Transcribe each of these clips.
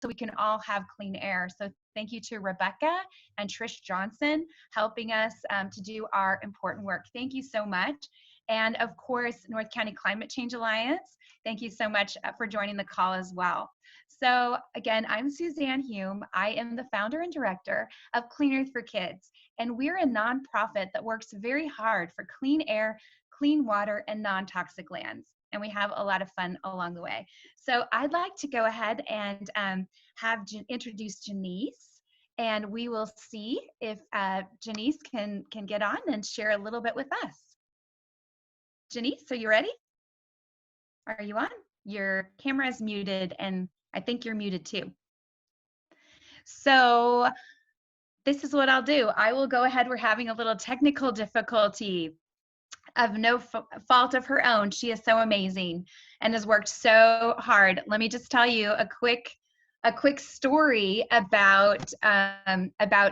so we can all have clean air. So thank you to Rebecca and Trish Johnson helping us to do our important work. Thank you so much. And of course, North County Climate Change Alliance, thank you so much for joining the call as well. So again, I'm Suzanne Hume. I am the founder and director of Clean Earth for Kids, and we're a nonprofit that works very hard for clean air, clean water, and non-toxic lands. And we have a lot of fun along the way. So I'd like to go ahead and introduce Janice, and we will see if Janice can get on and share a little bit with us. Janice, are you ready? Are you on? Your camera is muted, and I think you're muted too. So this is what I'll do. I will go ahead. We're having a little technical difficulty of no fault of her own. She is so amazing and has worked so hard. Let me just tell you a quick story about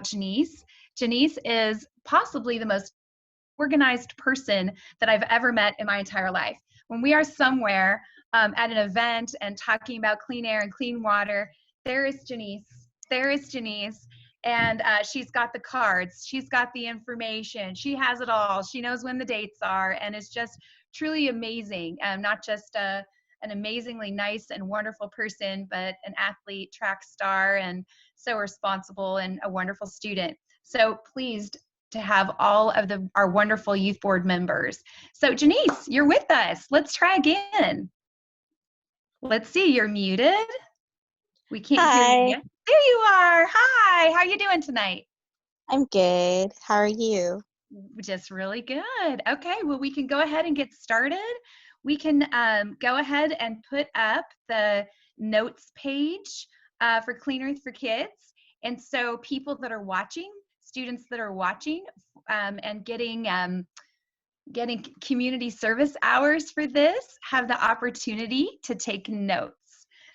Janice. Janice is possibly the most organized person that I've ever met in my entire life. When we are somewhere at an event and talking about clean air and clean water, there is Janice. There is Janice. And she's got the cards, she's got the information, she has it all. She knows when the dates are, and it's just truly amazing. Not just an amazingly nice and wonderful person, but an athlete, track star, and so responsible and a wonderful student. So pleased to have all of our wonderful youth board members. So Janice, you're with us. Let's try again. Let's see, you're muted. We can't hear you yet. There you are. Hi, how are you doing tonight? I'm good. How are you? Just really good. Okay, well, we can go ahead and get started. We can go ahead and put up the notes page for Clean Earth for Kids. And so people that are watching, students that are watching and getting community service hours for this have the opportunity to take notes.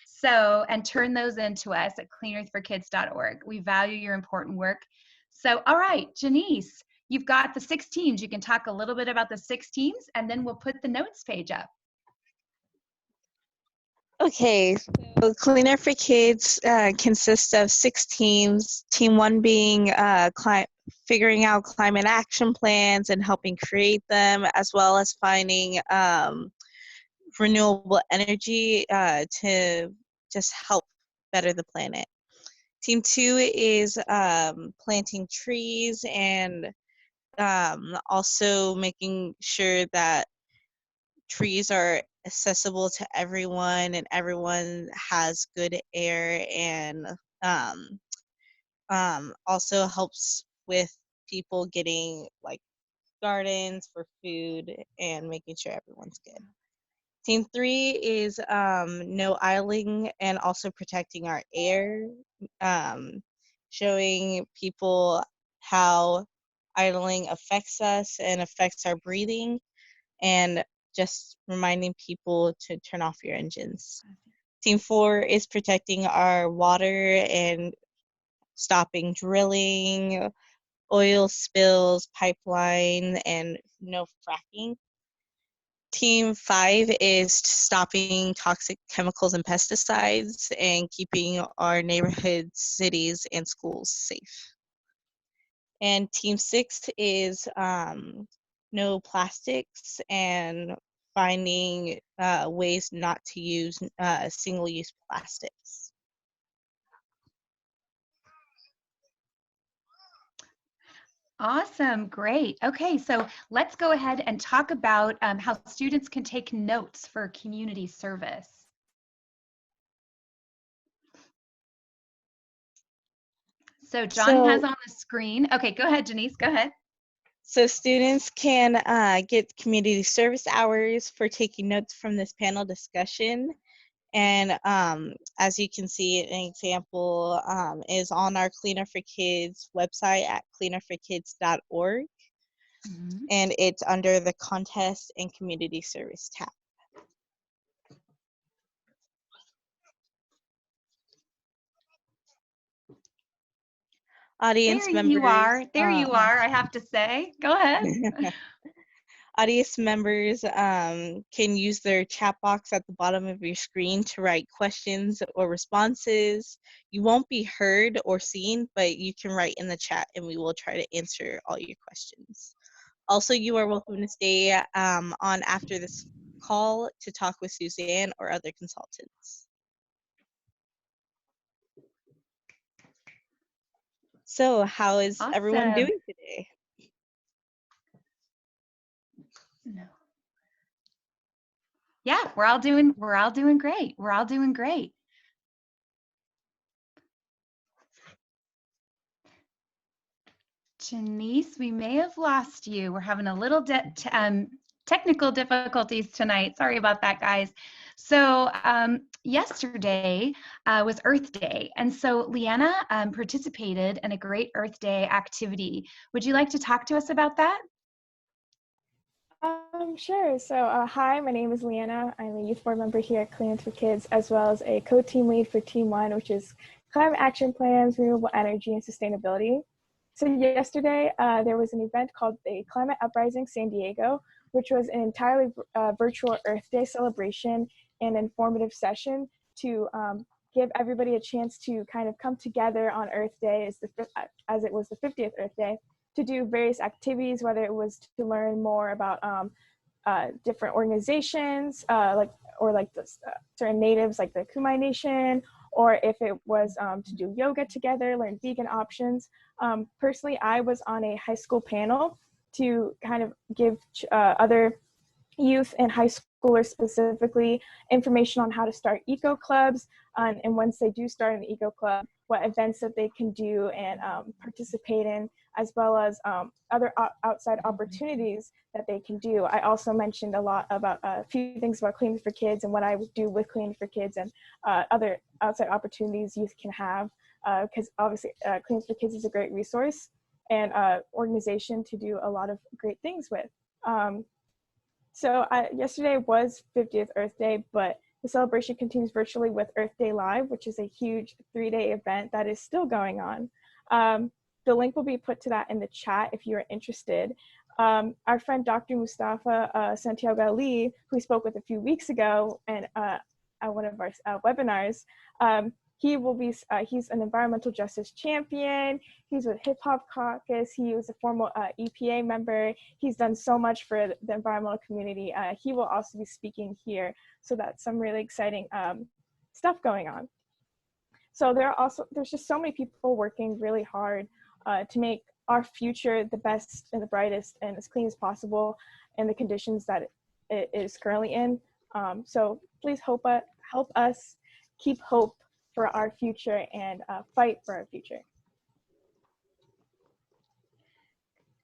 So, and turn those into us at cleanearthforkids.org. We value your important work. So, all right, Janice, you've got the 6 teams. You can talk a little bit about the 6 teams, and then we'll put the notes page up. Okay, so Clean Earth for Kids consists of 6 teams. Team 1 being figuring out climate action plans and helping create them, as well as finding renewable energy to just help better the planet. Team 2 is planting trees and also making sure that trees are accessible to everyone and everyone has good air, and also helps with people getting like gardens for food and making sure everyone's good. Team 3 is no idling and also protecting our air, showing people how idling affects us and affects our breathing, and just reminding people to turn off your engines. Team 4 is protecting our water and stopping drilling, oil spills, pipeline, and no fracking. Team 5 is stopping toxic chemicals and pesticides and keeping our neighborhoods, cities, and schools safe. And Team 6 is no plastics and finding ways not to use single-use plastics. Awesome, great. Okay, so let's go ahead and talk about how students can take notes for community service. So John has on the screen. Okay, go ahead, Janice, go ahead. So students can get community service hours for taking notes from this panel discussion. And as you can see, an example is on our Clean Earth for Kids website at cleanearthforkids.org. Mm-hmm. And it's under the Contest and Community Service tab. Audience there members. There you are, I have to say. Go ahead. Audience members can use their chat box at the bottom of your screen to write questions or responses. You won't be heard or seen, but you can write in the chat and we will try to answer all your questions. Also, you are welcome to stay on after this call to talk with Suzanne or other consultants. So, how is everyone Awesome. doing today? No. Yeah, we're all doing great. We're all doing great. Janice, we may have lost you. We're having a little technical difficulties tonight. Sorry about that, guys. So yesterday was Earth Day, and so Leanna participated in a great Earth Day activity. Would you like to talk to us about that? Sure. So, hi, my name is Leanna. I'm a youth board member here at Clean for Kids, as well as a co-team lead for Team 1, which is climate action plans, renewable energy, and sustainability. So yesterday, there was an event called the Climate Uprising San Diego, which was an entirely virtual Earth Day celebration and informative session to give everybody a chance to kind of come together on Earth Day as it was the 50th Earth Day to do various activities, whether it was to learn more about different organizations, like the certain natives, like the Kumai Nation, or if it was to do yoga together, learn vegan options. Personally, I was on a high school panel to kind of give other youth and high schoolers specifically information on how to start eco clubs, and once they do start an eco club, what events that they can do and participate in, as well as other outside opportunities that they can do. I also mentioned a lot about a few things about Clean for Kids and what I would do with Clean for Kids and other outside opportunities youth can have, because obviously Clean for Kids is a great resource and organization to do a lot of great things with. So yesterday was 50th Earth Day, but the celebration continues virtually with Earth Day Live, which is a huge 3-day event that is still going on. The link will be put to that in the chat if you're interested. Our friend Dr. Mustafa Santiago Ali, who we spoke with a few weeks ago and at one of our webinars, he will be, he's an environmental justice champion. He's with Hip Hop Caucus. He was a former EPA member. He's done so much for the environmental community. He will also be speaking here. So that's some really exciting stuff going on. So there's just so many people working really hard to make our future the best and the brightest and as clean as possible in the conditions that it is currently in. So please help us keep hope for our future and fight for our future.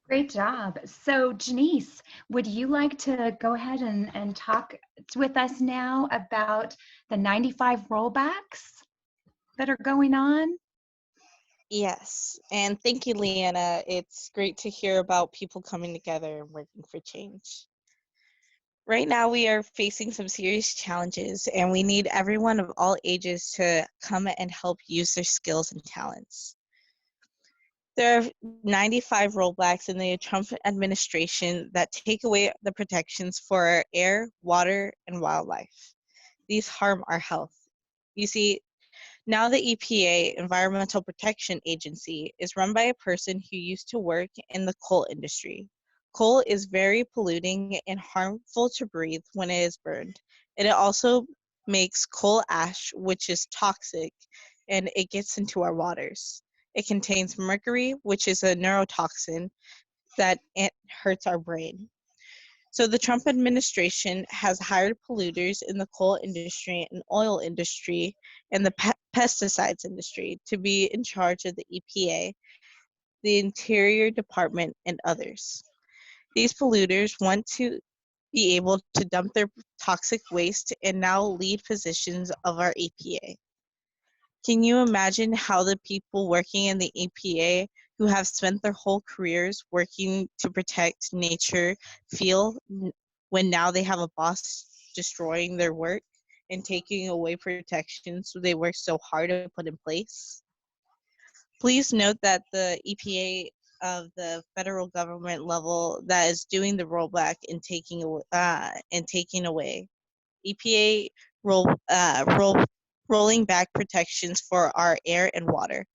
Great job. So Janice, would you like to go ahead and talk with us now about the 95 rollbacks that are going on? Yes, and thank you, Leanna. It's great to hear about people coming together and working for change. Right now, we are facing some serious challenges, and we need everyone of all ages to come and help use their skills and talents. There are 95 rollbacks in the Trump administration that take away the protections for our air, water, and wildlife. These harm our health. You see, now the EPA, Environmental Protection Agency, is run by a person who used to work in the coal industry. Coal is very polluting and harmful to breathe when it is burned. And it also makes coal ash, which is toxic, and it gets into our waters. It contains mercury, which is a neurotoxin that it hurts our brain. So the Trump administration has hired polluters in the coal industry and oil industry and the pesticides industry to be in charge of the EPA, the Interior Department, and others. These polluters want to be able to dump their toxic waste and now lead positions of our EPA. Can you imagine how the people working in the EPA who have spent their whole careers working to protect nature feel when now they have a boss destroying their work and taking away protections they worked so hard to put in place? Please note that the EPA of the federal government level that is doing the rollback and taking away. EPA rolling back protections for our air and water.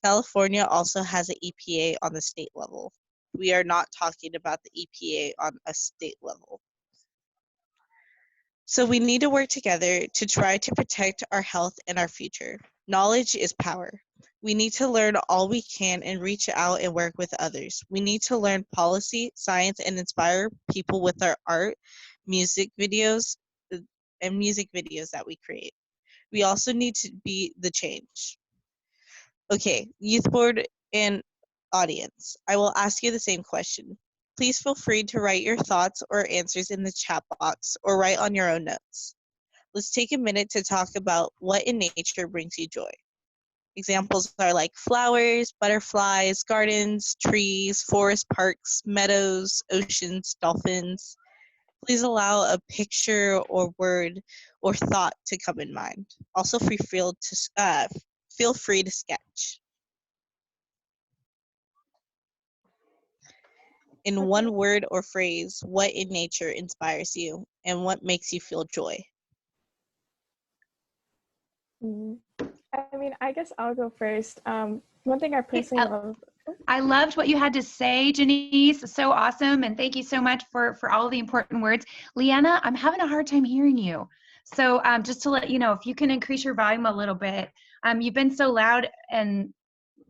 California also has an EPA on the state level. We are not talking about the EPA on a state level. So we need to work together to try to protect our health and our future. Knowledge is power. We need to learn all we can and reach out and work with others. We need to learn policy, science, and inspire people with our art, music videos, that we create. We also need to be the change. Okay, youth board and audience, I will ask you the same question. Please feel free to write your thoughts or answers in the chat box or write on your own notes. Let's take a minute to talk about what in nature brings you joy. Examples are like flowers, butterflies, gardens, trees, forest parks, meadows, oceans, dolphins. Please allow a picture or word or thought to come in mind. Also, feel free to sketch. In Okay. one word or phrase, what in nature inspires you and what makes you feel joy? I mean, I guess I'll go first. One thing I personally love. I loved what you had to say, Janice. So awesome. And thank you so much for all the important words. Leanna, I'm having a hard time hearing you. So just to let you know, if you can increase your volume a little bit, you've been so loud and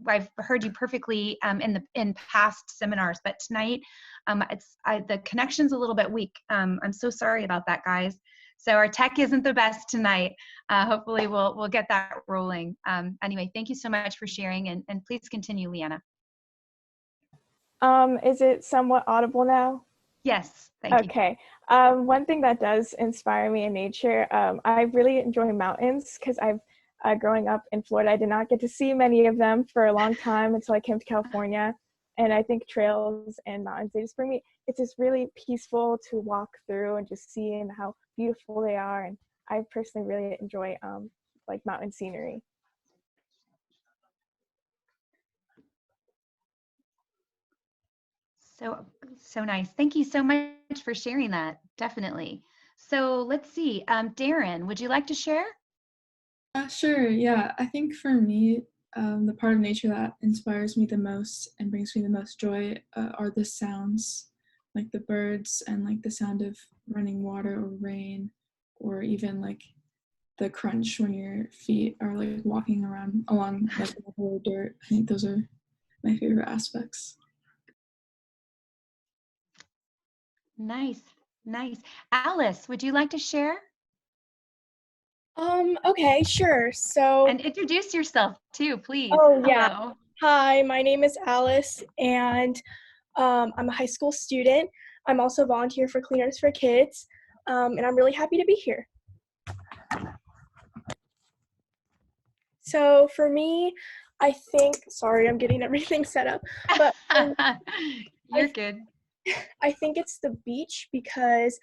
I've heard you perfectly in past seminars, but tonight the connection's a little bit weak. I'm so sorry about that, guys. So our tech isn't the best tonight. Hopefully we'll get that rolling. Anyway, thank you so much for sharing, and please continue, Leanna. Is it somewhat audible now? Yes, thank you. Okay. One thing that does inspire me in nature, I really enjoy mountains because growing up in Florida, I did not get to see many of them for a long time until I came to California. And I think trails and mountains, it's just really peaceful to walk through and just seeing how beautiful they are. And I personally really enjoy like mountain scenery. So nice. Thank you so much for sharing that. Definitely. So let's see. Darren, would you like to share? Sure, yeah. I think for me, the part of nature that inspires me the most and brings me the most joy are the sounds, like the birds and like the sound of running water or rain, or even like the crunch when your feet are like walking around along like the dirt. I think those are my favorite aspects. Nice, nice. Alice, would you like to share? Okay, sure. So, And introduce yourself too, please. oh yeah. Hello. Hi, my name is Alice, and I'm a high school student. I'm also a volunteer for Clean Earth for Kids, and I'm really happy to be here. So for me, I think, sorry, I'm getting everything set up, but You're good. I think it's the beach because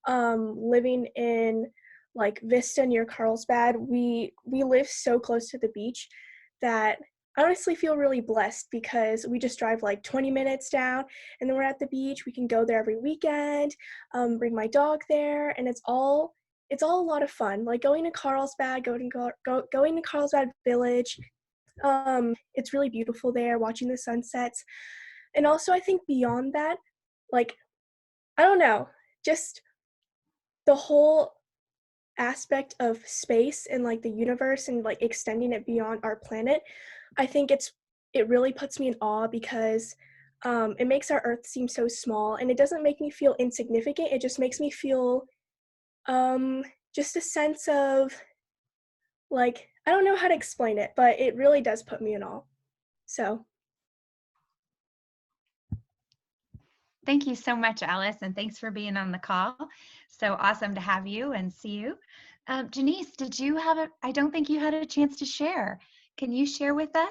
living in like Vista near Carlsbad, we live so close to the beach that I honestly feel really blessed because we just drive like 20 minutes down and then we're at the beach. We can go there every weekend, bring my dog there, and it's all a lot of fun. Like going to Carlsbad, going to Carlsbad Village. It's really beautiful there, watching the sunsets. And also I think beyond that, like, I don't know, just the whole aspect of space and like the universe and like extending it beyond our planet, I think it really puts me in awe because it makes our Earth seem so small, and it doesn't make me feel insignificant. It just makes me feel just a sense of like, I don't know how to explain it, but it really does put me in awe. So. Thank you so much, Alice, and thanks for being on the call. So awesome to have you and see you. Janice, I don't think you had a chance to share. Can you share with us?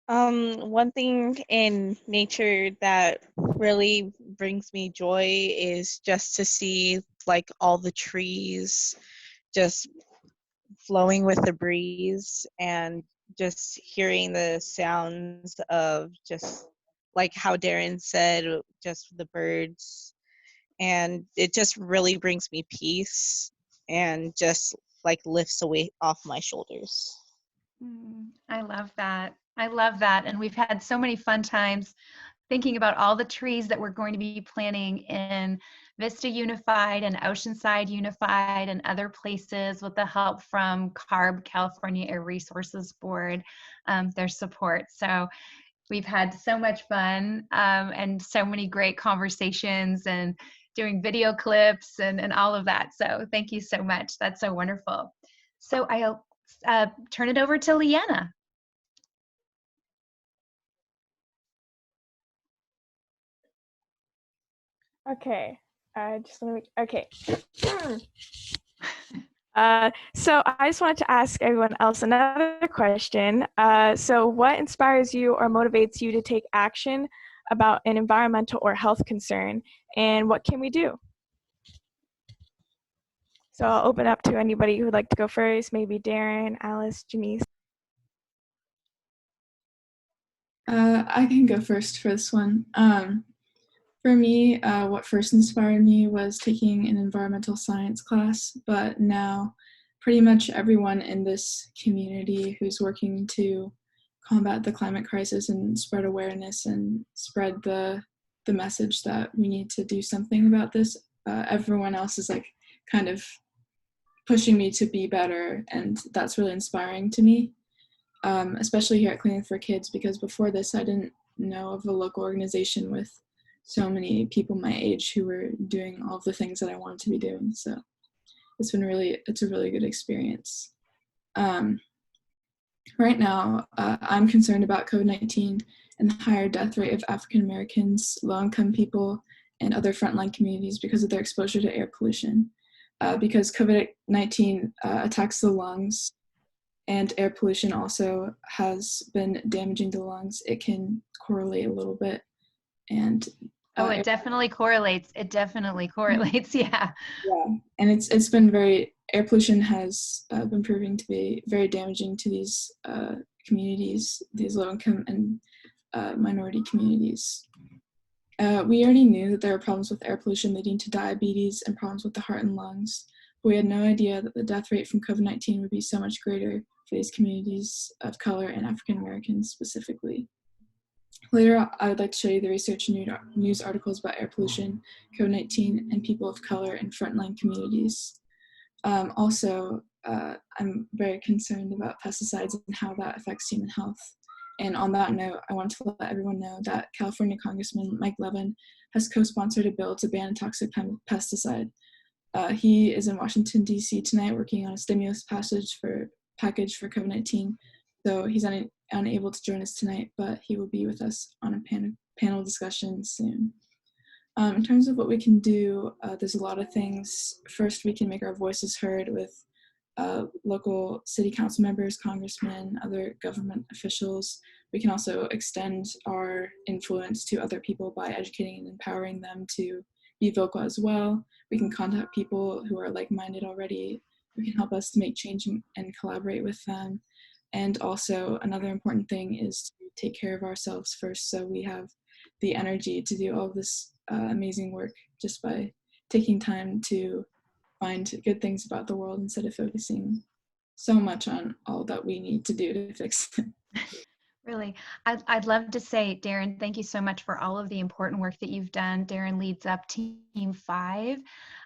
One thing in nature that really brings me joy is just to see like all the trees just flowing with the breeze and just hearing the sounds of just like how Darren said, just the birds. And it just really brings me peace and just like lifts a weight off my shoulders. I love that. I love that. And we've had so many fun times thinking about all the trees that we're going to be planting in Vista Unified and Oceanside Unified and other places with the help from CARB, California Air Resources Board, their support. So we've had so much fun and so many great conversations and doing video clips and all of that. So thank you so much. That's so wonderful. So I'll turn it over to Leanna. Okay. Just want to okay. So I just wanted to ask everyone else another question. So what inspires you or motivates you to take action about an environmental or health concern, and what can we do? So I'll open up to anybody who would like to go first, maybe Darren, Alice, Janice. I can go first for this one. For me, what first inspired me was taking an environmental science class, but now pretty much everyone in this community who's working to combat the climate crisis and spread awareness and spread the message that we need to do something about this, everyone else is like kind of pushing me to be better, and that's really inspiring to me, especially here at Cleaning for Kids, because before this I didn't know of a local organization with so many people my age who were doing all of the things that I wanted to be doing. So it's a really good experience. Right now, I'm concerned about COVID-19 and the higher death rate of African Americans, low-income people, and other frontline communities because of their exposure to air pollution. Because COVID-19 attacks the lungs, and air pollution also has been damaging the lungs, it can correlate a little bit. And it definitely correlates. It definitely correlates. Yeah. Yeah, and it's been air pollution has been proving to be very damaging to these communities, these low-income and minority communities. We already knew that there were problems with air pollution leading to diabetes and problems with the heart and lungs, but we had no idea that the death rate from COVID-19 would be so much greater for these communities of color and African Americans specifically. Later, I would like to show you the research and news articles about air pollution, COVID-19, and people of color in frontline communities. Also, I'm very concerned about pesticides and how that affects human health. And on that note, I want to let everyone know that California Congressman Mike Levin has co-sponsored a bill to ban toxic pesticide. He is in Washington, D.C. tonight working on a stimulus package for COVID-19. So he's unable to join us tonight, but he will be with us on a panel discussion soon. In terms of what we can do, there's a lot of things. First, we can make our voices heard with local city council members, congressmen, other government officials. We can also extend our influence to other people by educating and empowering them to be vocal as well. We can contact people who are like-minded already, who can help us to make change and collaborate with them. And also another important thing is to take care of ourselves first, so we have the energy to do all of this amazing work just by taking time to find good things about the world instead of focusing so much on all that we need to do to fix it. Really, I'd love to say, Darren, thank you so much for all of the important work that you've done. Darren leads up Team 5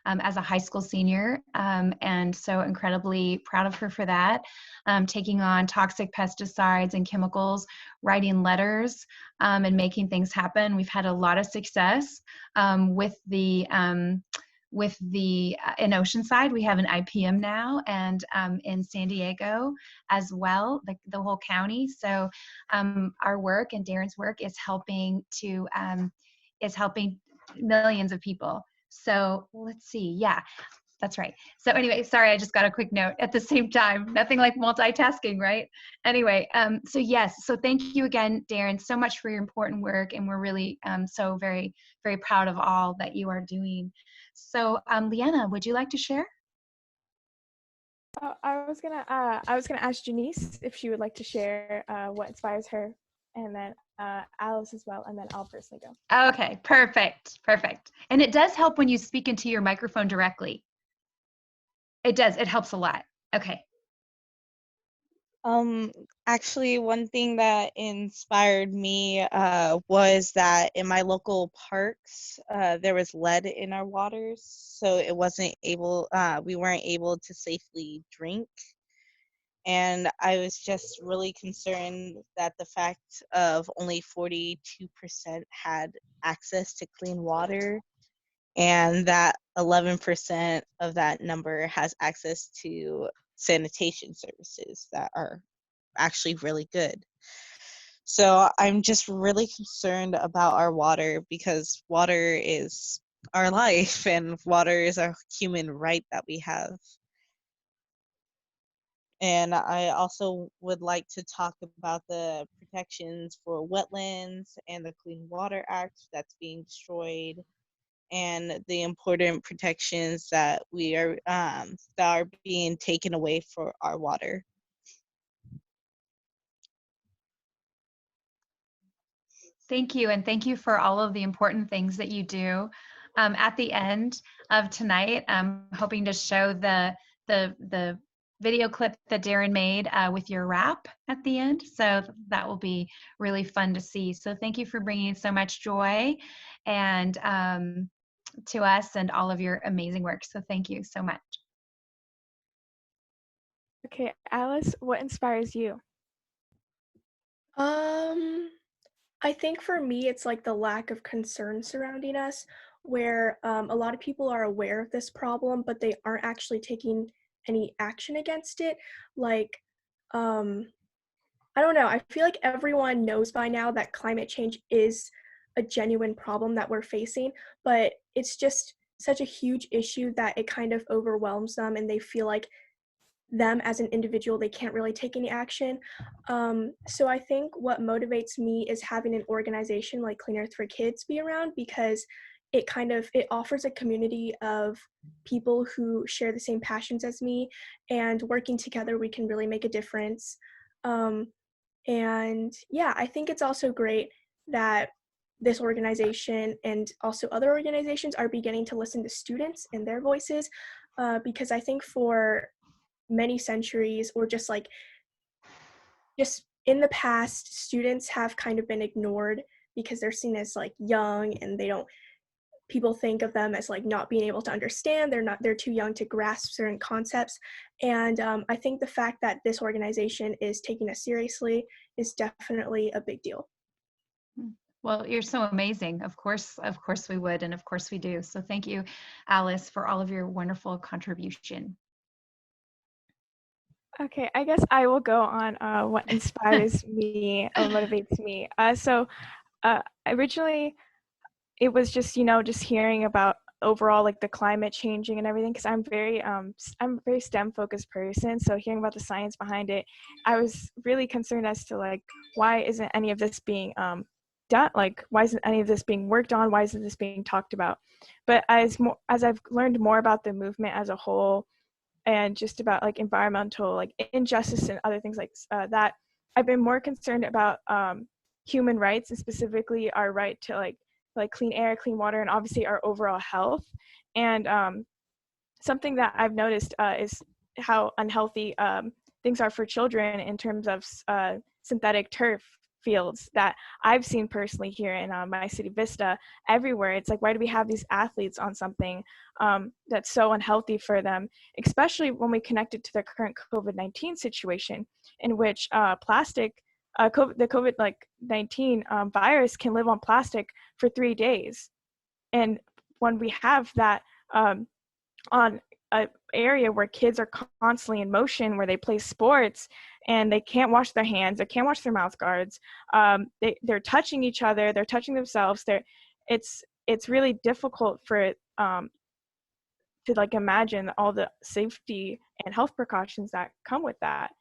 as a high school senior, and so incredibly proud of her for that. Taking on toxic pesticides and chemicals, writing letters, and making things happen. We've had a lot of success with the in Oceanside. We have an IPM now, and in San Diego as well, the whole county. So our work and Darren's work is helping millions of people. So let's see. Yeah, that's right. So anyway, sorry, I just got a quick note at the same time. Nothing like multitasking, right? Anyway, so yes, so thank you again, Darren, so much for your important work, and we're really so very, very proud of all that you are doing. So Leanna, would you like to share? I was gonna ask Janice if she would like to share what inspires her, and then Alice as well, and then I'll personally go. Okay, perfect, perfect. And it does help when you speak into your microphone directly. It does, it helps a lot. Okay. Actually, one thing that inspired me was that in my local parks, there was lead in our waters, so we weren't able to safely drink. And I was just really concerned that the fact of only 42% had access to clean water, and that 11% of that number has access to sanitation services that are actually really good. So I'm just really concerned about our water, because water is our life and water is a human right that we have. And I also would like to talk about the protections for wetlands and the Clean Water Act that's being destroyed, and the important protections that are being taken away for our water. Thank you, and thank you for all of the important things that you do. At the end of tonight, I'm hoping to show the video clip that Darren made with your rap at the end. So that will be really fun to see. So thank you for bringing so much joy and to us and all of your amazing work. So thank you so much. Okay, Alice, what inspires you? I think for me, it's like the lack of concern surrounding us, where a lot of people are aware of this problem, but they aren't actually taking any action against it. Like, um, I don't know. I feel like everyone knows by now that climate change is a genuine problem that we're facing, but it's just such a huge issue that it kind of overwhelms them, and they feel like them as an individual, they can't really take any action. So I think what motivates me is having an organization like Clean Earth for Kids be around, because it offers a community of people who share the same passions as me, and working together we can really make a difference. And yeah, I think it's also great that this organization and also other organizations are beginning to listen to students and their voices, because I think for many centuries, or just in the past, students have kind of been ignored because they're seen as like young, and people think of them as like not being able to understand. They're too young to grasp certain concepts. And I think the fact that this organization is taking us seriously is definitely a big deal. Well, you're so amazing. Of course we would, and of course we do. So thank you, Alice, for all of your wonderful contribution. Okay, I guess I will go on what inspires me or motivates me. Originally, it was just just hearing about overall like the climate changing and everything, because I'm a very STEM focused person. So hearing about the science behind it, I was really concerned as to like why isn't any of this being done? Like why isn't any of this being worked on? Why isn't this being talked about? But as I've learned more about the movement as a whole, and just about like environmental like injustice and other things like that, I've been more concerned about human rights, and specifically our right to like clean air, clean water, and obviously our overall health. And something that I've noticed is how unhealthy things are for children in terms of synthetic turf fields that I've seen personally here in my city, Vista. Everywhere, it's like, why do we have these athletes on something that's so unhealthy for them, especially when we connect it to the current COVID-19 situation, in which the COVID-19 virus can live on plastic for 3 days. And when we have that on an area where kids are constantly in motion, where they play sports and they can't wash their hands, they can't wash their mouth guards, they're touching each other, they're touching themselves, it's really difficult for to like imagine all the safety and health precautions that come with that.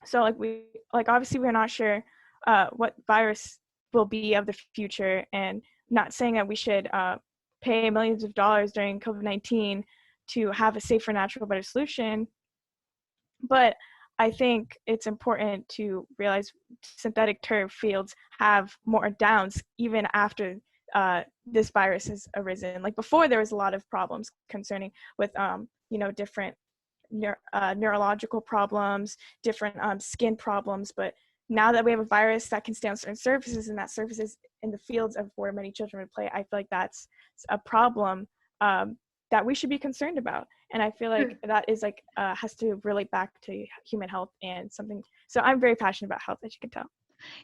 So obviously we're not sure what virus will be of the future, and not saying that we should pay millions of dollars during COVID-19 to have a safer, natural, better solution. But I think it's important to realize synthetic turf fields have more downs even after this virus has arisen. Like before, there was a lot of problems concerning with different neurological problems, different skin problems. But now that we have a virus that can stay on certain surfaces, and that surfaces in the fields of where many children would play, I feel like that's a problem that we should be concerned about. And I feel like that is like has to relate back to human health and something. So I'm very passionate about health, as you can tell.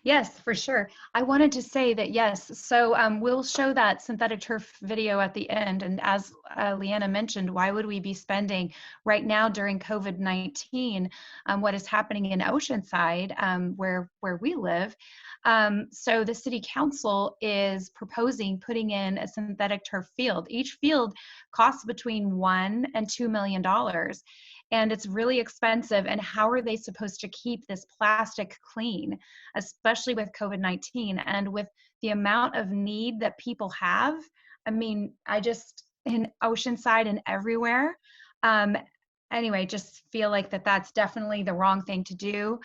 Yes, for sure. I wanted to say that, yes, so we'll show that synthetic turf video at the end. And as Leanna mentioned, why would we be spending right now during COVID-19, what is happening in Oceanside, where we live? So the city council is proposing putting in a synthetic turf field. Each field costs between $1 and $2 million. And it's really expensive. And how are they supposed to keep this plastic clean, especially with COVID-19 and with the amount of need that people have? I mean, I just, in Oceanside and everywhere, anyway, just feel like that's definitely the wrong thing to do.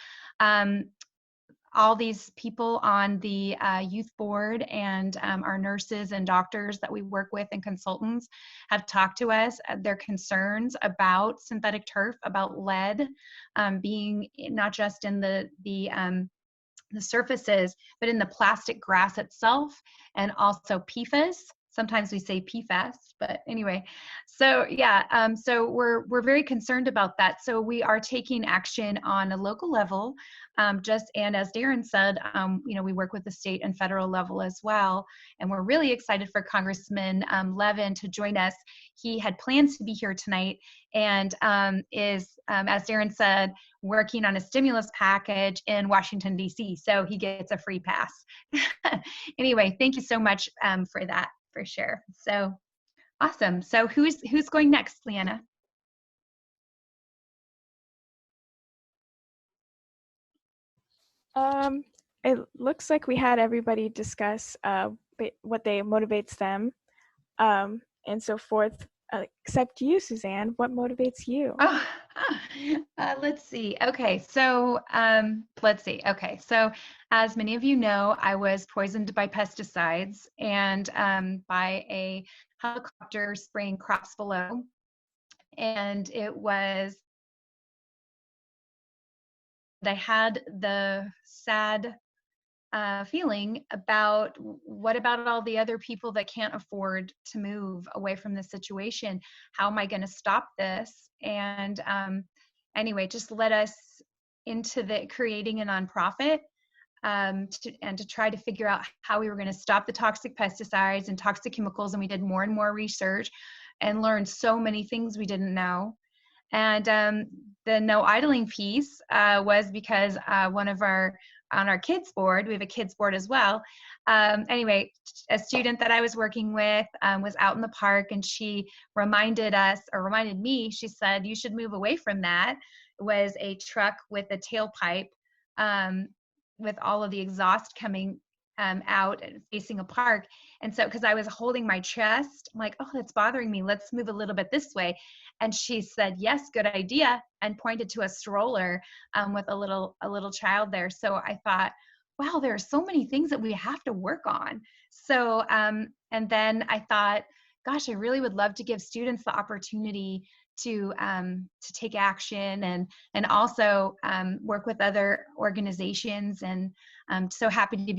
All these people on the youth board and our nurses and doctors that we work with and consultants have talked to us their concerns about synthetic turf, about lead being not just in the surfaces, but in the plastic grass itself, and also PFAS. Sometimes we say PFAS, but anyway. So yeah, so we're very concerned about that. So we are taking action on a local level, and as Darren said, we work with the state and federal level as well. And we're really excited for Congressman Levin to join us. He had plans to be here tonight and is, as Darren said, working on a stimulus package in Washington, D.C. So he gets a free pass. Anyway, thank you so much for that, for sure. So awesome. So who's going next, Leanna? It looks like we had everybody discuss what motivates them and so forth. Except you, Suzanne. What motivates you? Oh, let's see. Okay, so let's see. Okay, so as many of you know, I was poisoned by pesticides and by a helicopter spraying crops below, and I had the sad feeling about what about all the other people that can't afford to move away from this situation? How am I going to stop this? And anyway, just led us into creating a nonprofit to try to figure out how we were going to stop the toxic pesticides and toxic chemicals. And we did more and more research and learned so many things we didn't know. And the no idling piece was because on our kids board, we have a kids board as well. Anyway, a student that I was working with was out in the park, and she reminded me, she said, you should move away from that. It was a truck with a tailpipe with all of the exhaust coming out and facing a park. And so, because I was holding my chest, I'm like, oh, that's bothering me. Let's move a little bit this way. And she said, yes, good idea, and pointed to a stroller with a little child there. So I thought, wow, there are so many things that we have to work on. So, and then I thought, gosh, I really would love to give students the opportunity to take action and also work with other organizations, and so happy to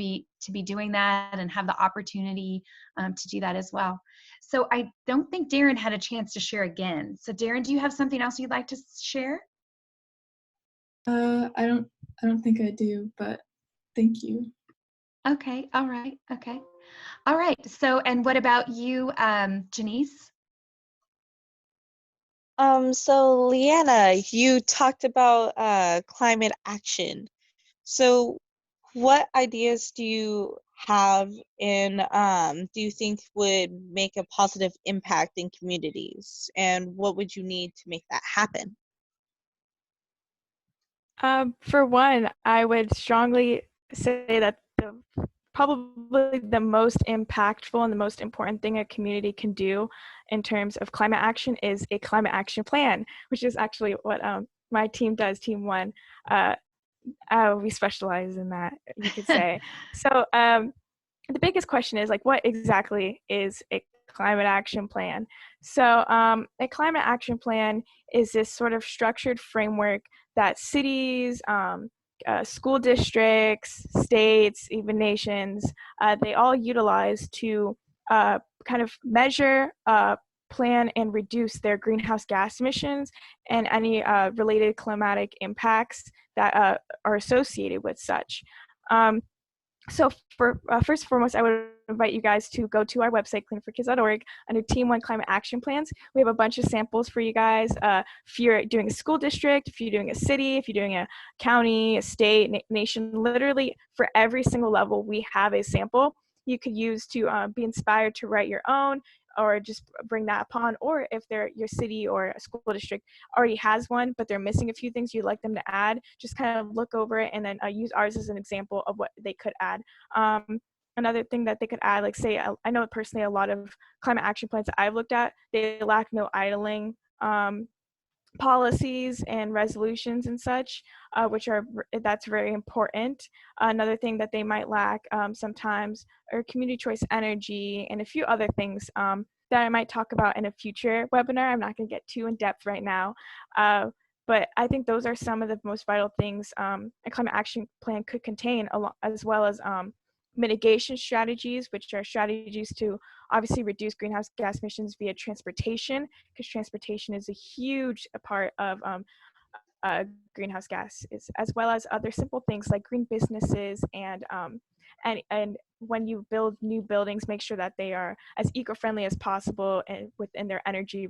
be doing that and have the opportunity to do that as well. So I don't think Darren had a chance to share again. So Darren, do you have something else you'd like to share? I don't think I do, but thank you. Okay. All right. Okay. All right. So, and what about you, Janice? So Leanna, you talked about climate action. So what ideas do you have do you think would make a positive impact in communities? And what would you need to make that happen? For one, I would strongly say that probably the most impactful and the most important thing a community can do in terms of climate action is a climate action plan, which is actually what my team does, Team One. We specialize in that, you could say. So the biggest question is like, what exactly is a climate action plan? So a climate action plan is this sort of structured framework that cities, school districts, states, even nations, they all utilize to kind of measure, plan, and reduce their greenhouse gas emissions and any related climatic impacts that are associated with such. So for first and foremost, I would invite you guys to go to our website, cleanforkids.org, under Team One Climate Action Plans. We have a bunch of samples for you guys. If you're doing a school district, if you're doing a city, if you're doing a county, a state, nation, literally for every single level, we have a sample you could use to be inspired to write your own, or just bring that upon. Or if your city or a school district already has one, but they're missing a few things you'd like them to add, just kind of look over it and then use ours as an example of what they could add. Another thing that they could add, like say, I know personally a lot of climate action plans that I've looked at, they lack no idling policies and resolutions and such, that's very important. Another thing that they might lack sometimes are community choice energy and a few other things that I might talk about in a future webinar. I'm not going to get too in depth right now, but I think those are some of the most vital things a climate action plan could contain, as well as mitigation strategies, which are strategies to obviously reduce greenhouse gas emissions via transportation, because transportation is a huge part of greenhouse gases, as well as other simple things like green businesses and when you build new buildings, make sure that they are as eco-friendly as possible and within their energy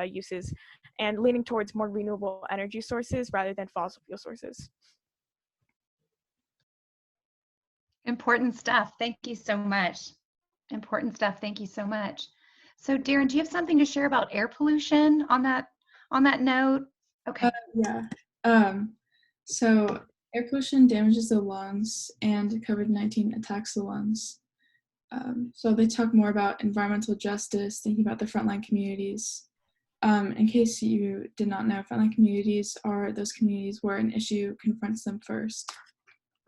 uses, and leaning towards more renewable energy sources rather than fossil fuel sources. Important stuff. Thank you so much. Important stuff. Thank you so much. So Darren, do you have something to share about air pollution on that note? Okay. Yeah. So air pollution damages the lungs and COVID-19 attacks the lungs. So they talk more about environmental justice, thinking about the frontline communities. In case you did not know, frontline communities are those communities where an issue confronts them first.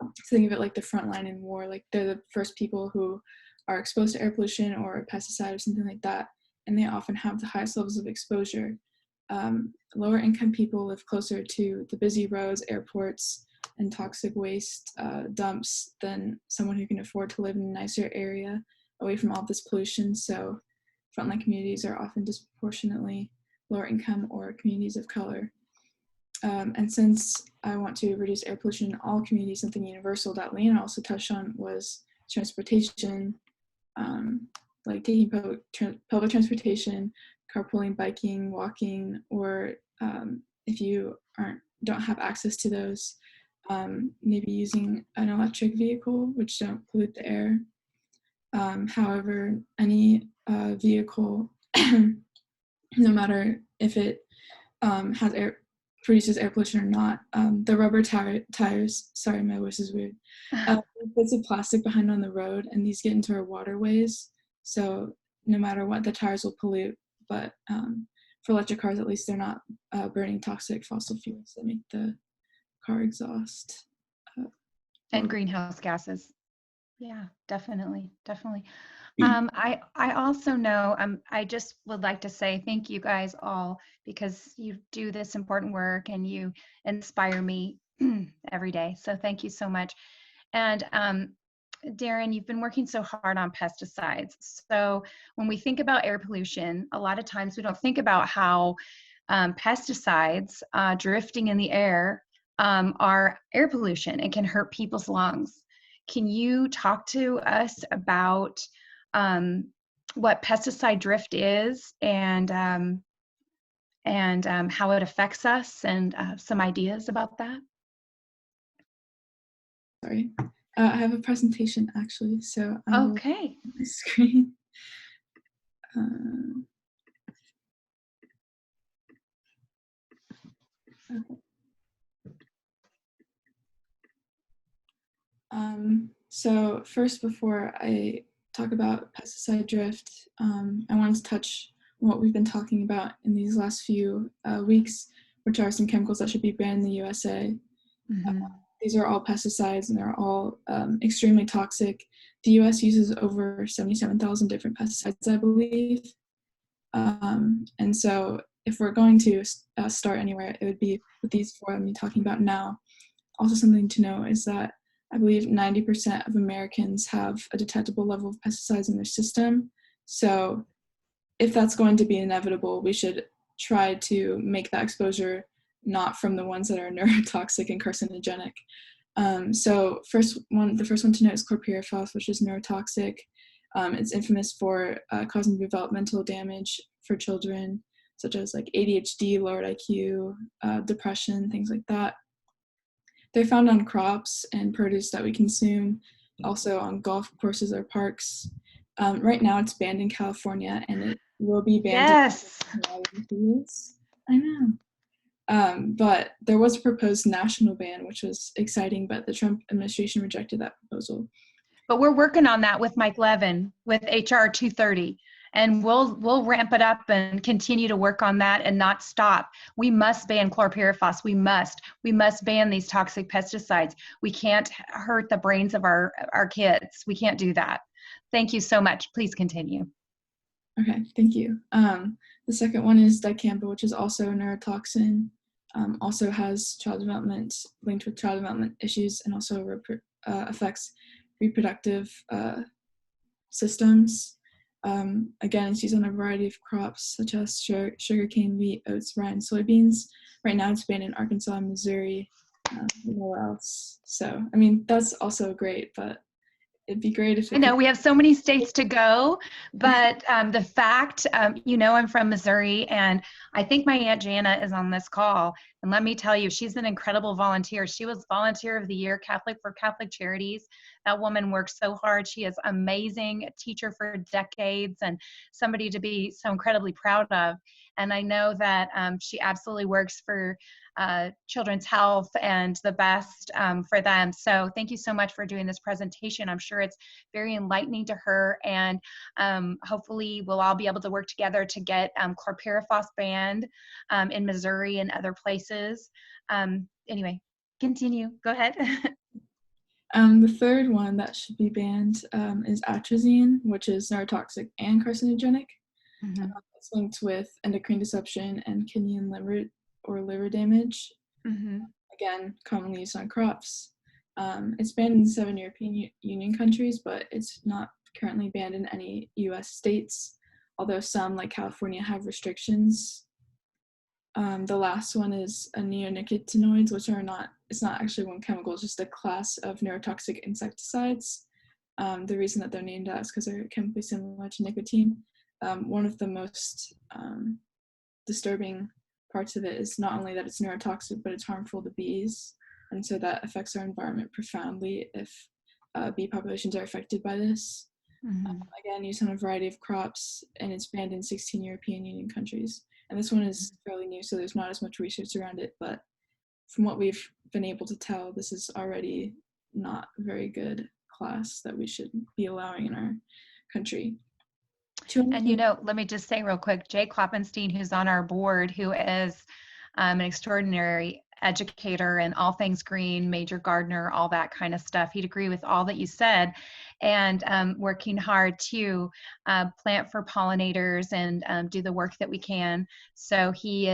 So think of it like the front line in war, like they're the first people who are exposed to air pollution or a pesticide or something like that, and they often have the highest levels of exposure. Lower income people live closer to the busy roads, airports, and toxic waste dumps than someone who can afford to live in a nicer area away from all this pollution. So frontline communities are often disproportionately lower income or communities of color. And since I want to reduce air pollution in all communities, something universal that Leanna also touched on was transportation, like taking public transportation, carpooling, biking, walking, or if you don't have access to those, maybe using an electric vehicle, which don't pollute the air. However, any vehicle, no matter if it produces air pollution or not, the rubber tires, sorry, my voice is weird, bits of plastic behind on the road, and these get into our waterways. So no matter what, the tires will pollute, but for electric cars, at least they're not burning toxic fossil fuels that make the car exhaust. And greenhouse gases. Yeah, definitely. I also know, I just would like to say thank you guys all, because you do this important work and you inspire me every day. So thank you so much. And Darren, you've been working so hard on pesticides. So when we think about air pollution, a lot of times we don't think about how pesticides drifting in the air are air pollution. It can hurt people's lungs. Can you talk to us about what pesticide drift is and how it affects us, and some ideas about that? Sorry, I have a presentation actually, so I will Okay. my screen. Okay. So first, before I talk about pesticide drift, I wanted to touch on what we've been talking about in these last few weeks, which are some chemicals that should be banned in the USA. These are all pesticides, and they're all extremely toxic. The US uses over 77,000 different pesticides, I believe. And so if we're going to start anywhere, it would be with these four I'm talking about now. Also, something to know is that I believe 90% of Americans have a detectable level of pesticides in their system. So if that's going to be inevitable, we should try to make that exposure not from the ones that are neurotoxic and carcinogenic. So the first one to note is chlorpyrifos, which is neurotoxic. It's infamous for causing developmental damage for children, such as like ADHD, lowered IQ, depression, things like that. They're found on crops and produce that we consume, also on golf courses or parks. Right now it's banned in California, and it will be banned in 2 years. I know. But there was a proposed national ban, which was exciting, but the Trump administration rejected that proposal. But we're working on that with Mike Levin with HR 230, and we'll ramp it up and continue to work on that and not stop. We must ban chlorpyrifos. We must ban these toxic pesticides. We can't hurt the brains of our kids. We can't do that. Thank you so much. Please continue. Okay, thank you. The second one is dicamba, which is also a neurotoxin. Also has child development, linked with child development issues, and also affects reproductive systems. Again, it's used on a variety of crops such as sugarcane, wheat, oats, rye, and soybeans. Right now it's banned in Arkansas and Missouri, nowhere else. So, I mean, that's also great, but it'd be great if I know we have so many states to go, but the fact, I'm from Missouri, and I think my Aunt Jana is on this call. And let me tell you, she's an incredible volunteer. She was Volunteer of the Year for Catholic Charities. That woman works so hard. She is amazing, a teacher for decades, and somebody to be so incredibly proud of. And I know that she absolutely works for children's health and the best for them. So thank you so much for doing this presentation. I'm sure it's very enlightening to her, and hopefully we'll all be able to work together to get chlorpyrifos banned in Missouri and other places. Anyway, continue. Go ahead. The third one that should be banned is atrazine, which is neurotoxic and carcinogenic. It's linked with endocrine disruption and kidney and liver damage. Again, commonly used on crops. It's banned in 7 European Union countries, but it's not currently banned in any US states, although some, like California, have restrictions. The last one is neonicotinoids, which it's not actually one chemical, it's just a class of neurotoxic insecticides. The reason that they're named that is because they're chemically similar to nicotine. One of the most disturbing parts of it is not only that it's neurotoxic, but it's harmful to bees. And so that affects our environment profoundly if bee populations are affected by this. Again, used on a variety of crops, and it's banned in 16 European Union countries. And this one is fairly new, so there's not as much research around it, but from what we've been able to tell, this is already not a very good class that we should be allowing in our country. And let me just say real quick, Jay Kloppenstein, who's on our board, who is an extraordinary educator and all things green, major gardener, all that kind of stuff. He'd agree with all that you said, and working hard to plant for pollinators and do the work that we can. So he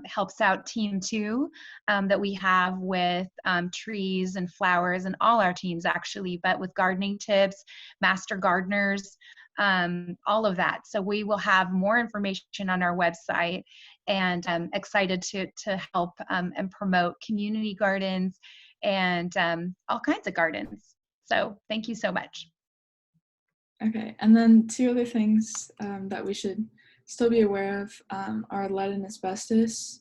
helps out Team 2 that we have with trees and flowers, and all our teams actually, but with gardening tips, master gardeners, all of that. So we will have more information on our website, and I'm excited to help and promote community gardens and all kinds of gardens. So thank you so much. Okay, and then 2 other things that we should still be aware of are lead and asbestos.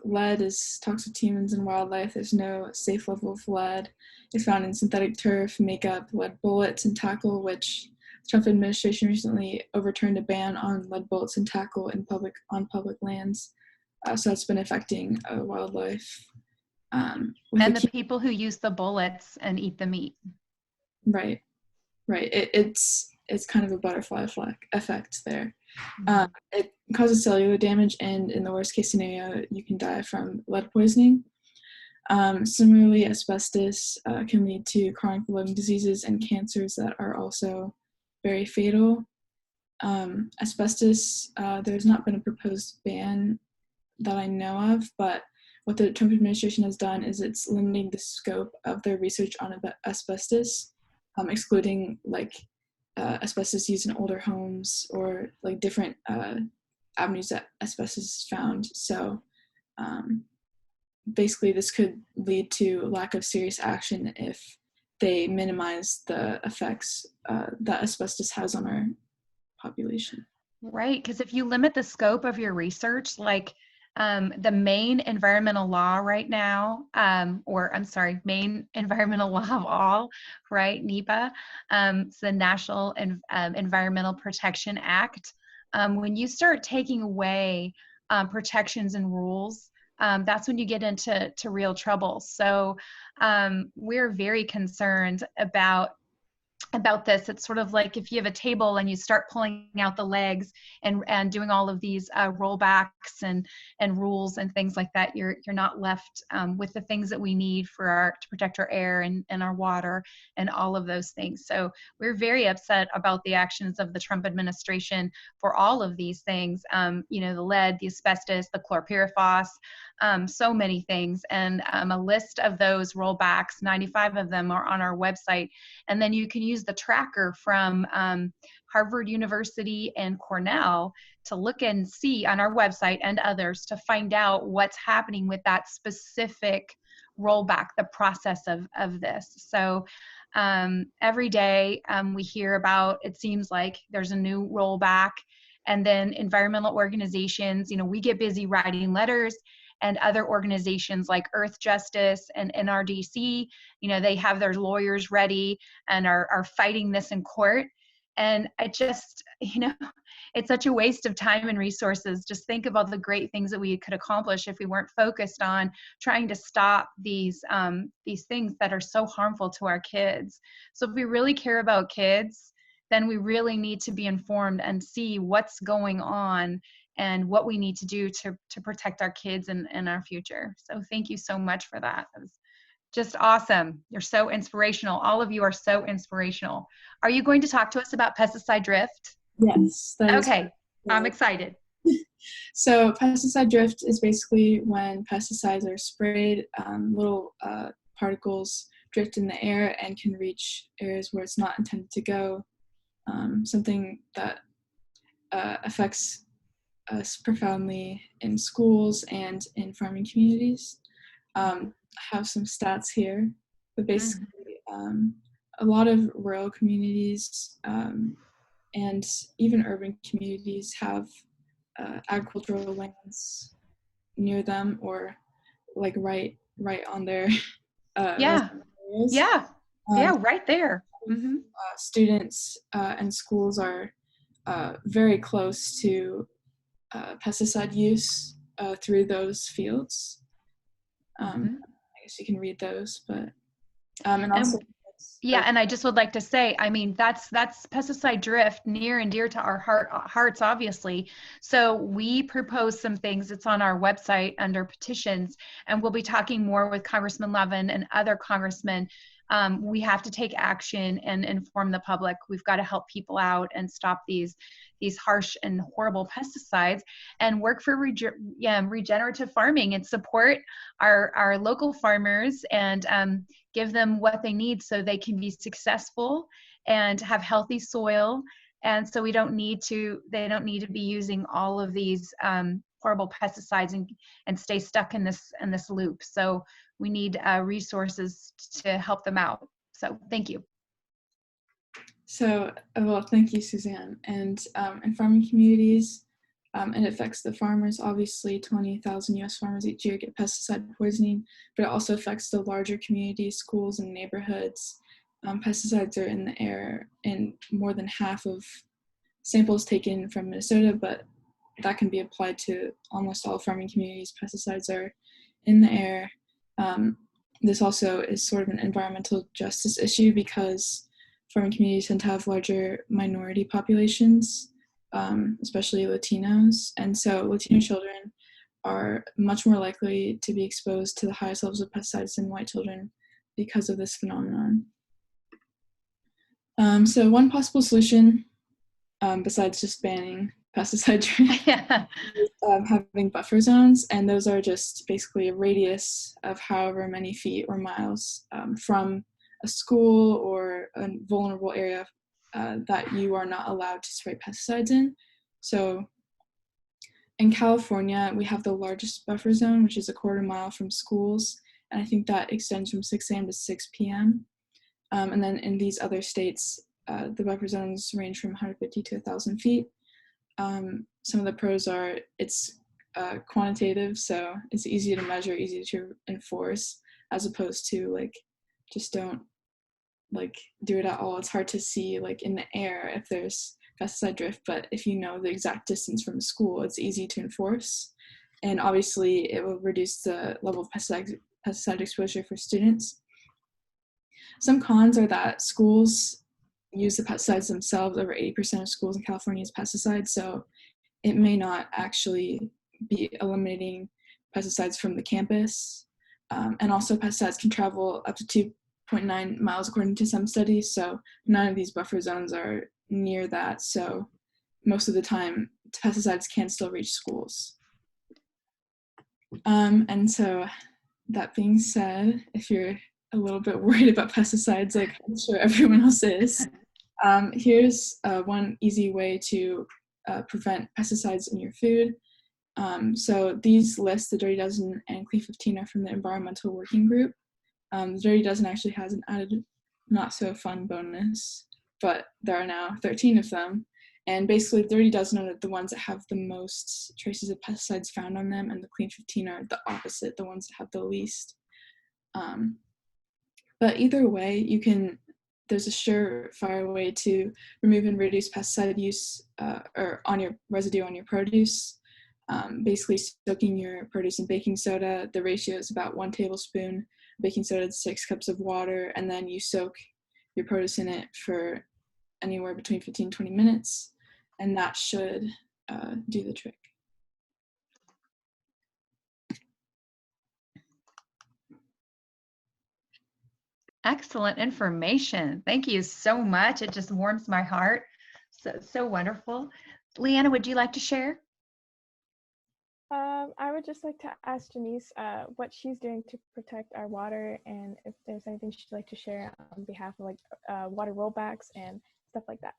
Lead is toxic to humans and wildlife. There's no safe level of lead. It's found in synthetic turf, makeup, lead bullets, and tackle, which the Trump administration recently overturned a ban on lead bullets and tackle on public lands. So that's been affecting wildlife. And the people who use the bullets and eat the meat. Right. It's kind of a butterfly effect there. It causes cellular damage, and in the worst case scenario, you can die from lead poisoning. Similarly, asbestos can lead to chronic lung diseases and cancers that are also very fatal. Asbestos, there's not been a proposed ban that I know of, but what the Trump administration has done is it's limiting the scope of their research on asbestos, excluding like asbestos used in older homes or like different avenues that asbestos is found. So basically this could lead to lack of serious action if they minimize the effects that asbestos has on our population. Right, because if you limit the scope of your research, like the main environmental law right now, main environmental law of all, right, NEPA, it's the National Environmental Protection Act. When you start taking away protections and rules, that's when you get into real trouble. So we're very concerned about this. It's sort of like if you have a table and you start pulling out the legs and doing all of these rollbacks and rules and things like that, you're not left with the things that we need to protect our air and our water and all of those things. So we're very upset about the actions of the Trump administration for all of these things. The lead, the asbestos, the chlorpyrifos, so many things, and a list of those rollbacks, 95 of them are on our website. And then you can use the tracker from Harvard University and Cornell to look and see on our website and others to find out what's happening with that specific rollback, the process of this. So every day we hear about, it seems like there's a new rollback, and then environmental organizations, we get busy writing letters, and other organizations like Earth Justice and NRDC, they have their lawyers ready and are fighting this in court. And I just, it's such a waste of time and resources. Just think of all the great things that we could accomplish if we weren't focused on trying to stop these things that are so harmful to our kids. So if we really care about kids, then we really need to be informed and see what's going on and what we need to do to protect our kids and our future. So thank you so much for that. That was just awesome. You're so inspirational. All of you are so inspirational. Are you going to talk to us about pesticide drift? Yes. Okay, I'm excited. So pesticide drift is basically when pesticides are sprayed, little particles drift in the air and can reach areas where it's not intended to go. Something that affects us profoundly in schools and in farming communities. I have some stats here, but basically a lot of rural communities and even urban communities have agricultural lands near them or like right on their Yeah, areas. yeah, right there. Students and schools are very close to pesticide use through those fields. I guess you can read those, but and also and I just would like to say, I mean, that's pesticide drift near and dear to our hearts, obviously. So we propose some things. It's on our website under petitions, and we'll be talking more with Congressman Levin and other congressmen. We have to take action and inform the public. We've got to help people out and stop these harsh and horrible pesticides, and work for regenerative farming and support our local farmers and give them what they need so they can be successful and have healthy soil. And so they don't need to be using all of these horrible pesticides and stay stuck in this loop. So we need resources to help them out. So thank you. So, well, thank you, Suzanne. And in farming communities, it affects the farmers. Obviously, 20,000 U.S. farmers each year get pesticide poisoning, but it also affects the larger communities, schools, and neighborhoods. Pesticides are in the air in more than half of samples taken from Minnesota, but that can be applied to almost all farming communities. Pesticides are in the air. This also is sort of an environmental justice issue because farming communities tend to have larger minority populations, especially Latinos. And so Latino children are much more likely to be exposed to the highest levels of pesticides than white children because of this phenomenon. So one possible solution, besides just banning pesticide treatment, is having buffer zones, and those are just basically a radius of however many feet or miles from a school or a vulnerable area that you are not allowed to spray pesticides in. So in California, we have the largest buffer zone, which is a quarter mile from schools, and I think that extends from 6 a.m. to 6 p.m. And then in these other states, the buffer zones range from 150 to 1,000 feet. Some of the pros are it's quantitative, so it's easy to measure, easy to enforce, as opposed to like just don't like do it at all. It's hard to see like in the air if there's pesticide drift, but if you know the exact distance from a school, it's easy to enforce. And obviously it will reduce the level of pesticide exposure for students. Some cons are that schools use the pesticides themselves. Over 80% of schools in California use pesticides, so it may not actually be eliminating pesticides from the campus. And also pesticides can travel up to 2.9 miles according to some studies, so none of these buffer zones are near that, so most of the time pesticides can still reach schools. And so that being said, if you're a little bit worried about pesticides, like I'm sure everyone else is, here's one easy way to prevent pesticides in your food. So these lists, the Dirty Dozen and Clean 15, are from the Environmental Working Group. The Dirty Dozen actually has an added not so fun bonus, but there are now 13 of them. And basically, the Dirty Dozen are the ones that have the most traces of pesticides found on them, and the Clean 15 are the opposite, the ones that have the least. But either way, there's a surefire way to remove and reduce pesticide use or on your residue on your produce. Basically soaking your produce in baking soda. The ratio is about 1 tablespoon baking soda to 6 cups of water, and then you soak your produce in it for anywhere between 15 and 20 minutes, and that should do the trick. Excellent information. Thank you so much. It just warms my heart. So wonderful. Leanna, would you like to share? I would just like to ask Janice what she's doing to protect our water, and if there's anything she'd like to share on behalf of like water rollbacks and stuff like that.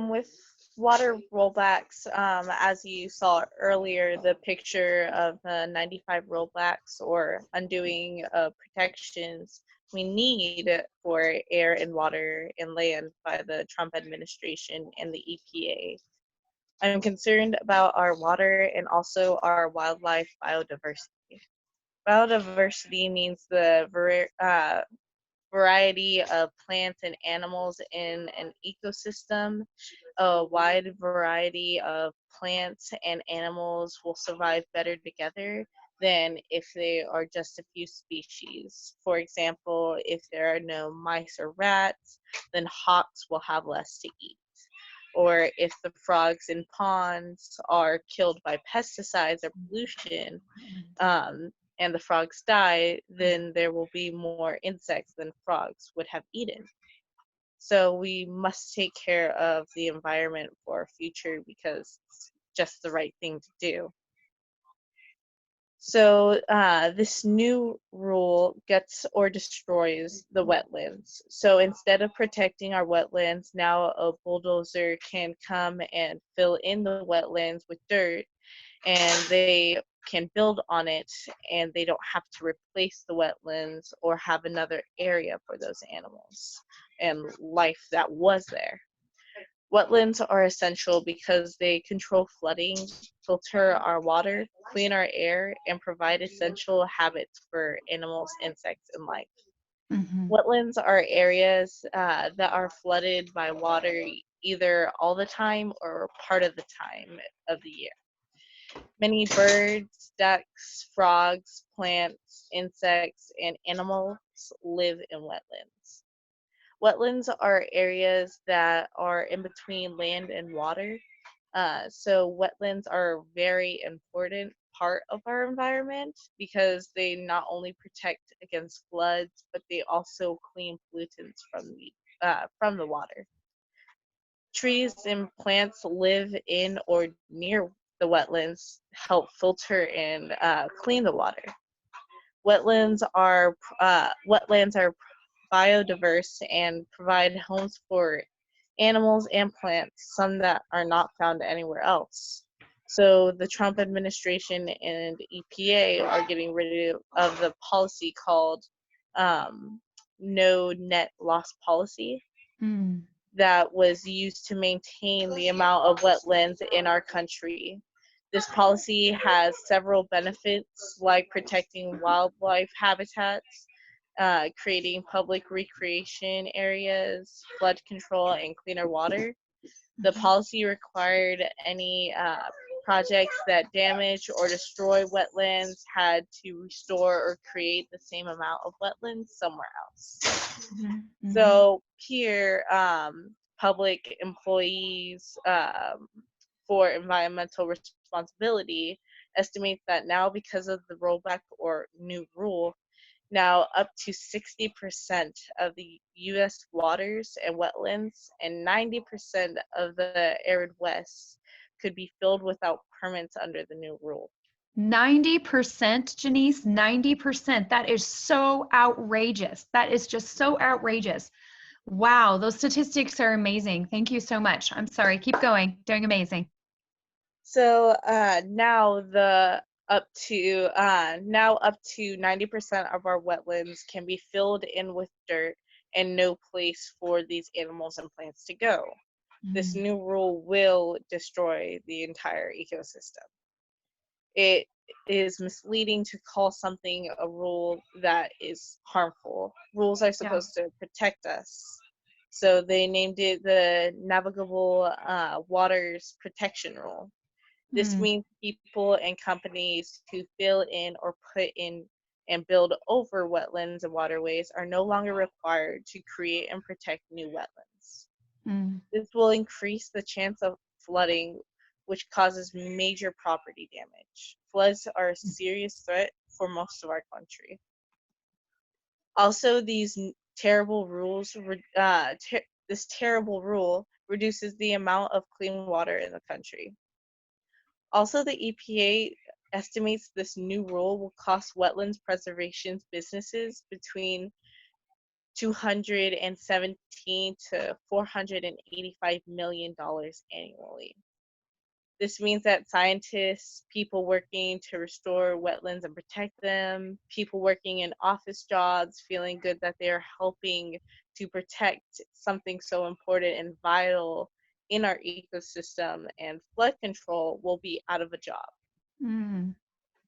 With water rollbacks, as you saw earlier, the picture of 95 rollbacks or undoing protections we need for air and water and land by the Trump administration and the EPA. I'm concerned about our water and also our wildlife biodiversity. Biodiversity means the variety of plants and animals in an ecosystem. A wide variety of plants and animals will survive better together than if they are just a few species. For example, if there are no mice or rats, then hawks will have less to eat. Or if the frogs in ponds are killed by pesticides or pollution, and the frogs die, then there will be more insects than frogs would have eaten. So we must take care of the environment for our future because it's just the right thing to do. So this new rule gets or destroys the wetlands. So instead of protecting our wetlands, now a bulldozer can come and fill in the wetlands with dirt, and they can build on it, and they don't have to replace the wetlands or have another area for those animals and life that was there. Wetlands are essential because they control flooding, filter our water, clean our air, and provide essential habits for animals, insects, and life. Mm-hmm. Wetlands are areas that are flooded by water either all the time or part of the time of the year. Many birds, ducks, frogs, plants, insects, and animals live in wetlands. Wetlands are areas that are in between land and water. So wetlands are a very important part of our environment because they not only protect against floods, but they also clean pollutants from the water. Trees and plants live in or near the wetlands, help filter and clean the water. Wetlands are biodiverse and provide homes for animals and plants, some that are not found anywhere else. So the Trump administration and EPA are getting rid of the policy called no net loss policy Mm. that was used to maintain the amount of wetlands in our country. This policy has several benefits like protecting wildlife habitats, creating public recreation areas, flood control, and cleaner water. The policy required any projects that damage or destroy wetlands had to restore or create the same amount of wetlands somewhere else. So here, public employees for environmental responsibility estimate that now because of the rollback or new rule, now up to 60% of the U.S. waters and wetlands and 90% of the arid west could be filled without permits under the new rule. 90%, Janice, 90%. That is so outrageous. That is just so outrageous. Wow, those statistics are amazing. Thank you so much. I'm sorry. Keep going. Doing amazing. So now up to 90% of our wetlands can be filled in with dirt and no place for these animals and plants to go. This new rule will destroy the entire ecosystem. It is misleading to call something a rule that is harmful. Rules are supposed to protect us. So they named it the Navigable Waters Protection Rule. This means people and companies who fill in or put in and build over wetlands and waterways are no longer required to create and protect new wetlands. This will increase the chance of flooding, which causes major property damage. Floods are a serious threat for most of our country. Also, these terrible rules, this terrible rule reduces the amount of clean water in the country. Also, the EPA estimates this new rule will cost wetlands preservation businesses between $217 to $485 million annually. This means that scientists, people working to restore wetlands and protect them, people working in office jobs feeling good that they are helping to protect something so important and vital in our ecosystem and flood control will be out of a job.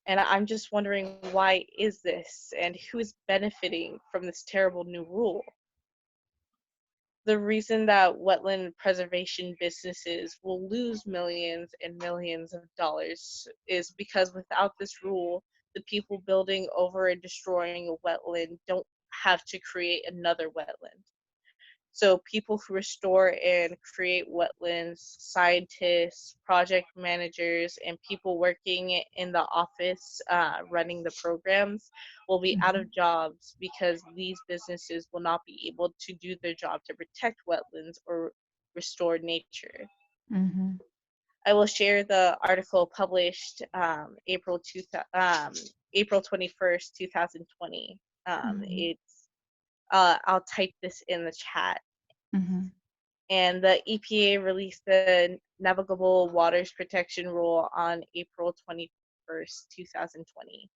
And I'm just wondering, why is this and who is benefiting from this terrible new rule? The reason that wetland preservation businesses will lose millions and millions of dollars is because without this rule, the people building over and destroying a wetland don't have to create another wetland. So people who restore and create wetlands, scientists, project managers, and people working in the office running the programs will be out of jobs because these businesses will not be able to do their job to protect wetlands or restore nature. I will share the article published April 21st, 2020. I'll type this in the chat. And the EPA released the Navigable Waters Protection Rule on April 21st, 2020.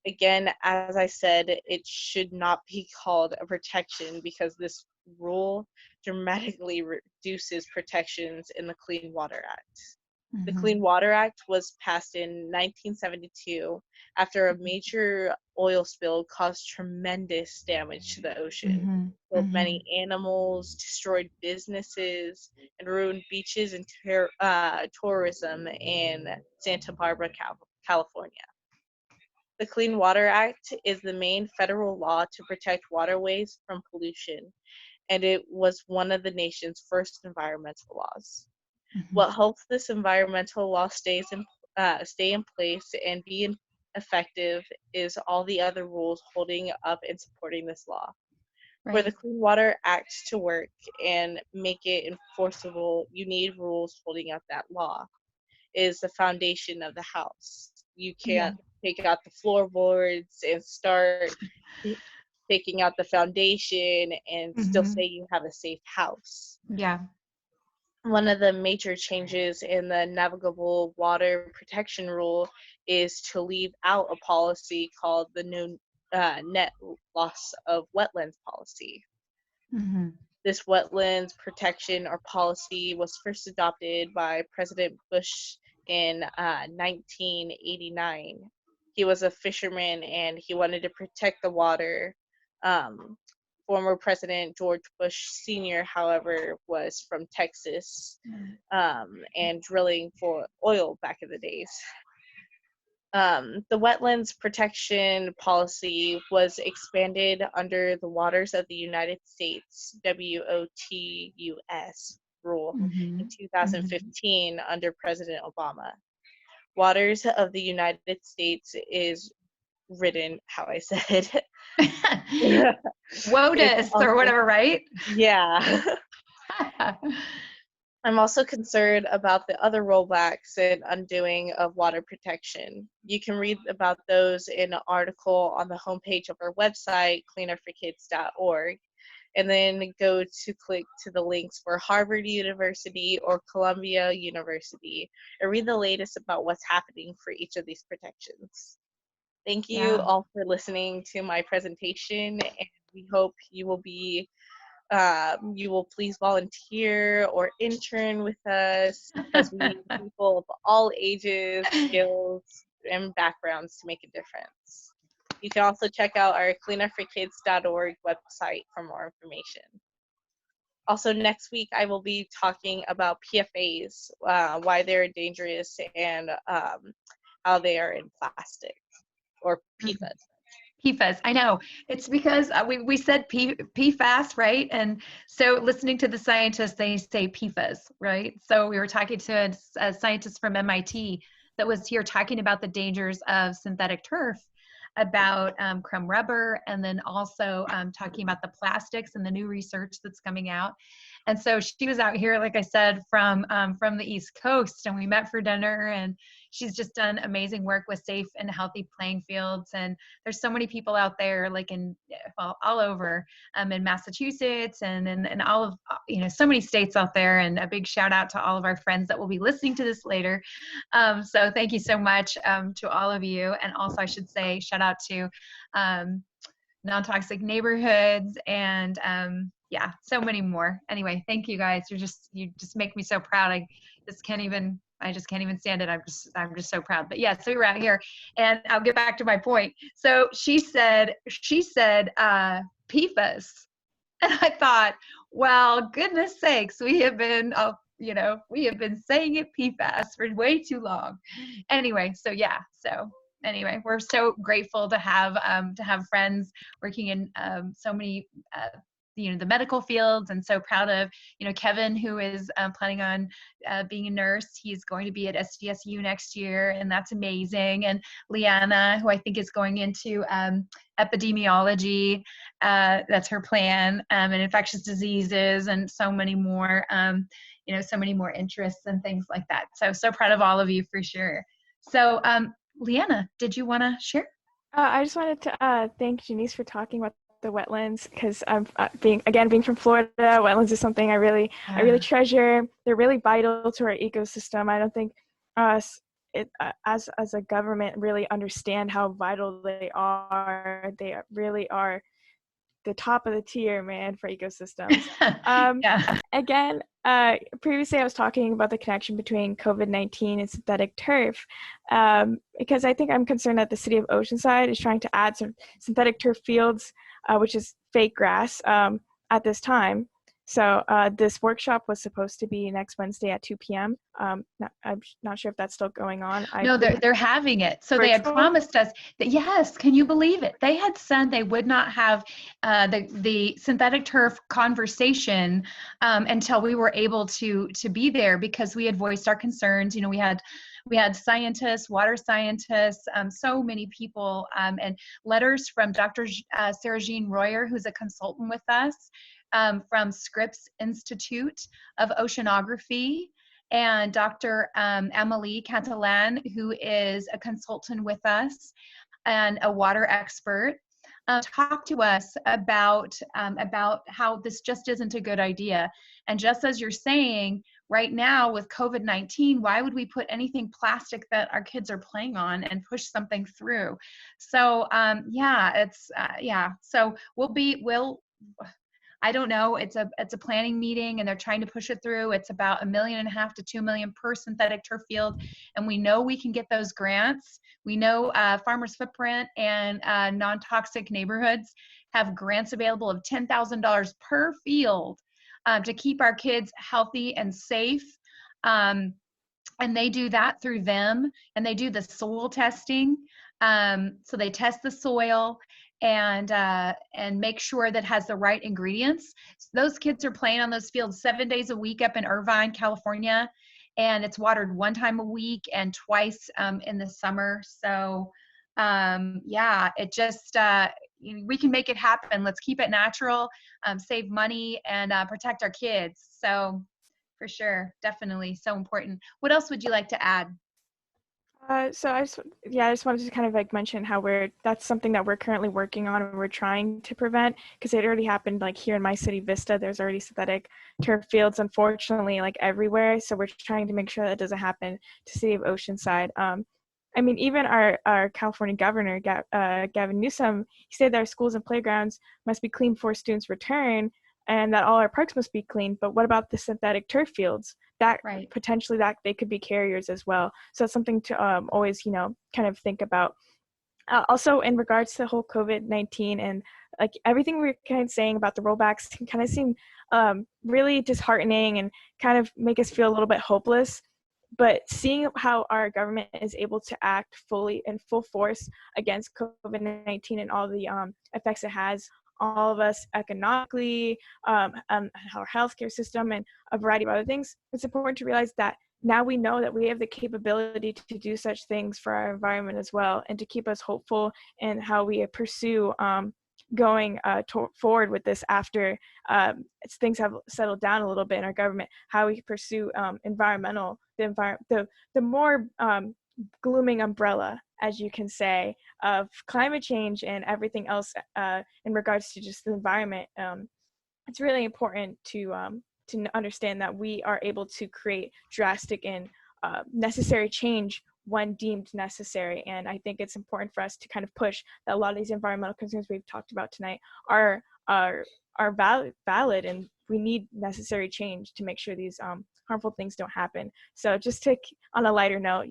Again, as I said, it should not be called a protection because this rule dramatically reduces protections in the Clean Water Act. The Clean Water Act was passed in 1972 after a major oil spill caused tremendous damage to the ocean, killed many animals, destroyed businesses, and ruined beaches and tourism in Santa Barbara, California. The Clean Water Act is the main federal law to protect waterways from pollution, and it was one of the nation's first environmental laws. Mhm. What helps this environmental law stay in place and be effective is all the other rules holding up and supporting this law. For the Right. Clean Water Act to work and make it enforceable, you need rules holding up that law. It is the foundation of the house. You Yeah. can't take out the floorboards and start taking out the foundation and still Mhm. say you have a safe house. Yeah. One of the major changes in the navigable water protection rule is to leave out a policy called the net loss of wetlands policy. Mhm. This wetlands protection or policy was first adopted by President Bush in 1989. He was a fisherman and he wanted to protect the water. Former President George Bush Sr., however, was from Texas and drilling for oil back in the days. The wetlands protection policy was expanded under the Waters of the United States WOTUS rule in Mhm. Mhm. 2015 under President Obama. Waters of the United States is written how I said. It's WOTUS or also, whatever, right? yeah. I'm also concerned about the other rollbacks and undoing of water protection. You can read about those in an article on the homepage of our website, cleanerforkids.org, and then go to click to the links for Harvard University or Columbia University and read the latest about what's happening for each of these protections. Thank you Yeah. all for listening to my presentation, and we hope you will please volunteer or intern with us because we need people of all ages, skills, and backgrounds to make a difference. You can also check out our cleanerforkids.org website for more information. Also, next week I will be talking about PFAs, why they're dangerous, and how they are in plastic, or PFAS. PFAS. I know. It's because we said PFAS, right? And so listening to the scientists, they say PFAS, right? So we were talking to a scientist from MIT that was here talking about the dangers of synthetic turf, about crumb rubber, and then also talking about the plastics and the new research that's coming out. And so she was out here, like I said, from the East Coast, and we met for dinner, and she's just done amazing work with safe and healthy playing fields. And there's so many people out there, like all over in Massachusetts and all of, so many states out there. And a big shout out to all of our friends that will be listening to this later. So thank you so much to all of you. And also I should say shout out to non-toxic neighborhoods and yeah, so many more. Anyway, thank you guys. You just make me so proud. I just can't even stand it. I'm just so proud. But yeah, so we were out here, and I'll get back to my point. So she said PFAS, and I thought, well, goodness sakes, we have been saying it PFAS for way too long. Anyway, so yeah, so anyway, we're so grateful to have friends working in so many the medical fields, and so proud of Kevin, who is planning on being a nurse. He's going to be at SDSU next year, and that's amazing. And Leanna, who I think is going into epidemiology, that's her plan, and infectious diseases, and so many more so many more interests and things like that. So proud of all of you for sure. So Leanna, did you want to share? I just wanted to thank Janice for talking about the wetlands, because I'm being from Florida, wetlands is something I really treasure. They're really vital to our ecosystem. I don't think us as a government really understand how vital they are. They really are the top of the tier, man, for ecosystems. Yeah. Again, previously I was talking about the connection between COVID-19 and synthetic turf, because I think I'm concerned that the city of Oceanside is trying to add some synthetic turf fields, which is fake grass, at this time. So this workshop was supposed to be next Wednesday at 2 p.m. I'm not sure if that's still going on. No, they're having it. So they had Virtual? promised us that, yes, can you believe it? They had said they would not have the synthetic turf conversation until we were able to be there, because we had voiced our concerns. You know, we had scientists, water scientists, so many people, and letters from Dr. Sarah Jean Royer, who's a consultant with us, from Scripps Institute of Oceanography, and Dr. Emily Catalan, who is a consultant with us and a water expert, talk to us about how this just isn't a good idea. And just as you're saying, right now with COVID-19, why would we put anything plastic that our kids are playing on and push something through? So So I don't know. It's a planning meeting, and they're trying to push it through. It's about 1.5 million to 2 million per synthetic turf field, and we know we can get those grants. We know Farmers Footprint and non-toxic neighborhoods have grants available of $10,000 per field to keep our kids healthy and safe. And they do that through them, and they do the soil testing. So they test the soil and make sure that it has the right ingredients. So those kids are playing on those fields 7 days a week up in Irvine, California, and it's watered 1 time a week and twice in the summer. So it just we can make it happen. Let's keep it natural, save money, and protect our kids. So for sure, definitely so important. What else would you like to add? So I just wanted to kind of like mention how that's something that we're currently working on and we're trying to prevent, because it already happened like here in my city, Vista. There's already synthetic turf fields, unfortunately, like everywhere. So we're trying to make sure that doesn't happen to City of Oceanside. I mean, even our California governor, Gavin Newsom, he said that our schools and playgrounds must be clean before students return, and that all our parks must be clean. But what about the synthetic turf fields? That Right. potentially that they could be carriers as well. So it's something to always, kind of think about. Also, in regards to the whole COVID-19 and like everything we're kind of saying about the rollbacks can kind of seem really disheartening and kind of make us feel a little bit hopeless. But seeing how our government is able to act fully in full force against COVID-19 and all the effects it has on all of us economically, our healthcare system, and a variety of other things, it's important to realize that now we know that we have the capability to do such things for our environment as well, and to keep us hopeful in how we pursue going forward with this after things have settled down a little bit in our government, how we pursue the more glooming umbrella, as you can say, of climate change and everything else in regards to just the environment. It's really important to understand that we are able to create drastic and necessary change when deemed necessary. And I think it's important for us to kind of push that a lot of these environmental concerns we've talked about tonight are valid, and we need necessary change to make sure these harmful things don't happen. So just on a lighter note,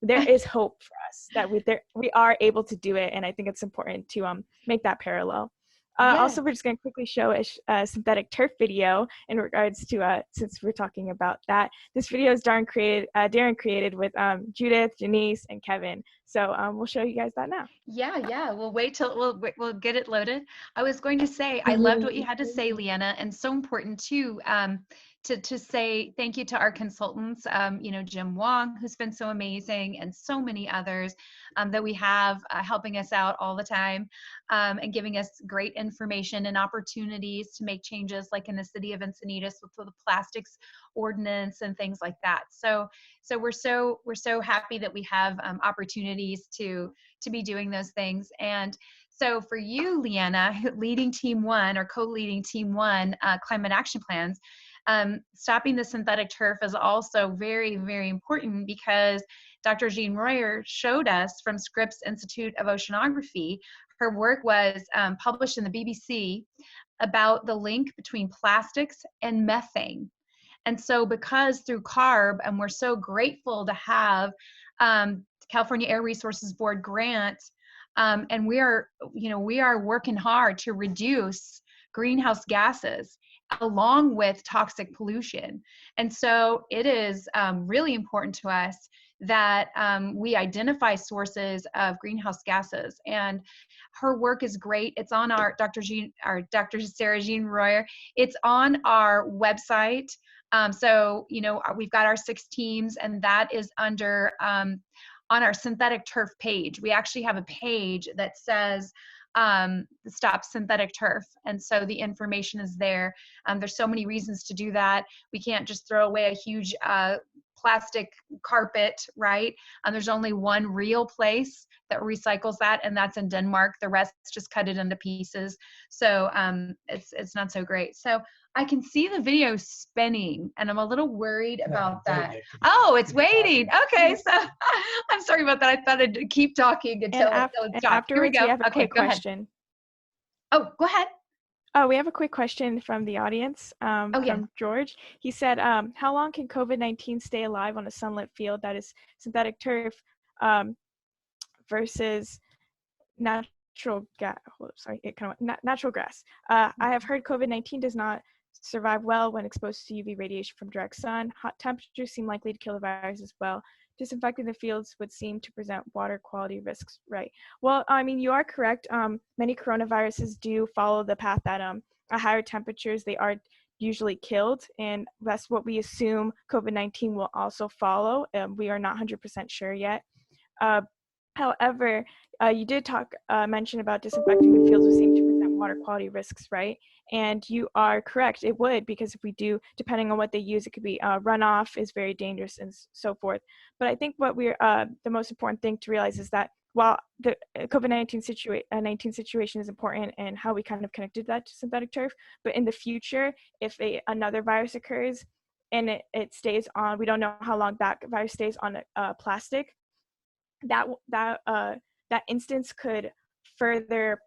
there is hope for us that we are able to do it, and I think it's important to make that parallel. Also, we're just going to quickly show a synthetic turf video in regards to, since we're talking about that. This video is Darren created with Judith, Janice, and Kevin. So we'll show you guys that now. Yeah. We'll wait till we'll get it loaded. I was going to say, I loved what you had to say, Leanna, and so important too, to say thank you to our consultants, Jim Wong, who's been so amazing, and so many others that we have helping us out all the time, and giving us great information and opportunities to make changes, like in the city of Encinitas with the plastics ordinance and things like that. So we're so happy that we have opportunities to be doing those things. And so for you, Leanna, leading Team 1 or co-leading Team 1 climate action plans, stopping the synthetic turf is also very, very important, because Dr. Jean Royer showed us from Scripps Institute of Oceanography. Her work was published in the BBC about the link between plastics and methane. And so because through CARB, and we're so grateful to have California Air Resources Board grant, and we are working hard to reduce greenhouse gases. along with toxic pollution. And so it is really important to us that we identify sources of greenhouse gases. And her work is great. It's on our Dr. Sarah Jean Royer. It's on our website. So, you know, we've got our 6 teams, and that is under on our synthetic turf page. We actually have a page that says stop synthetic turf, and so the information is there. There's so many reasons to do that. We can't just throw away a huge plastic carpet, right? There's only one real place that recycles that, and that's in Denmark. The rest just cut it into pieces. So it's not so great. So I can see the video spinning, and I'm a little worried about that. Oh, it's waiting. Okay, so I'm sorry about that. I thought I'd keep talking until it stopped. Afterwards, Here we go. we have a Okay, quick go ahead. question. Oh, go ahead. Oh, we have a quick question from the audience, yeah. from George. He said, how long can COVID-19 stay alive on a sunlit field that is synthetic turf versus natural gas? Natural grass. I have heard COVID-19 does not survive well when exposed to UV radiation from direct sun. Hot temperatures seem likely to kill the virus as well. Disinfecting the fields would seem to present water quality risks, right? Well, I mean, you are correct. Many coronaviruses do follow the path that at higher temperatures, they are usually killed, and that's what we assume COVID-19 will also follow. We are not 100% sure yet. However, you did mention about disinfecting the fields would seem to present water quality risks, right? And you are correct, it would, because if we do, depending on what they use, it could be runoff is very dangerous and so forth. But I think what the most important thing to realize is that while the COVID-19 situation is important and how we kind of connected that to synthetic turf, but in the future, if another virus occurs and it stays on, we don't know how long that virus stays on plastic, that instance could further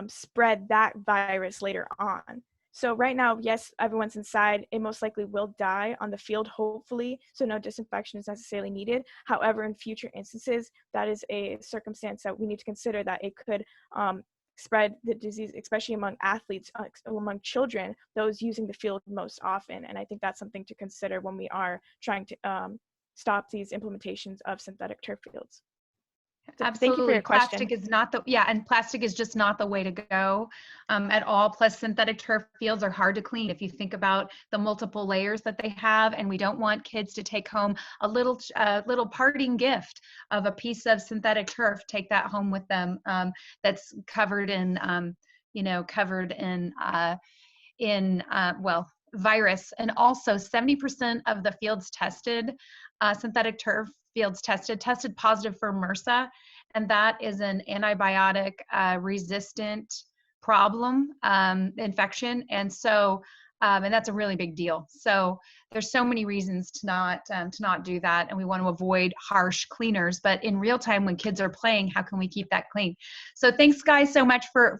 spread that virus later on. So right now, yes, everyone's inside. It most likely will die on the field, hopefully, so no disinfection is necessarily needed. However, in future instances, that is a circumstance that we need to consider, that it could spread the disease, especially among athletes, among children, those using the field most often. And I think that's something to consider when we are trying to stop these implementations of synthetic turf fields. Absolutely. Thank you for your question. Plastic is not and plastic is just not the way to go at all. Plus, synthetic turf fields are hard to clean if you think about the multiple layers that they have, and we don't want kids to take home a little parting gift of a piece of synthetic turf. Take that home with them. That's covered in virus. And also 70% of the fields tested, synthetic turf fields tested positive for MRSA, and that is an antibiotic resistant problem, infection. And so and that's a really big deal. So there's so many reasons to not do that, and we want to avoid harsh cleaners. But in real time, when kids are playing, how can we keep that clean? So thanks, guys, so much for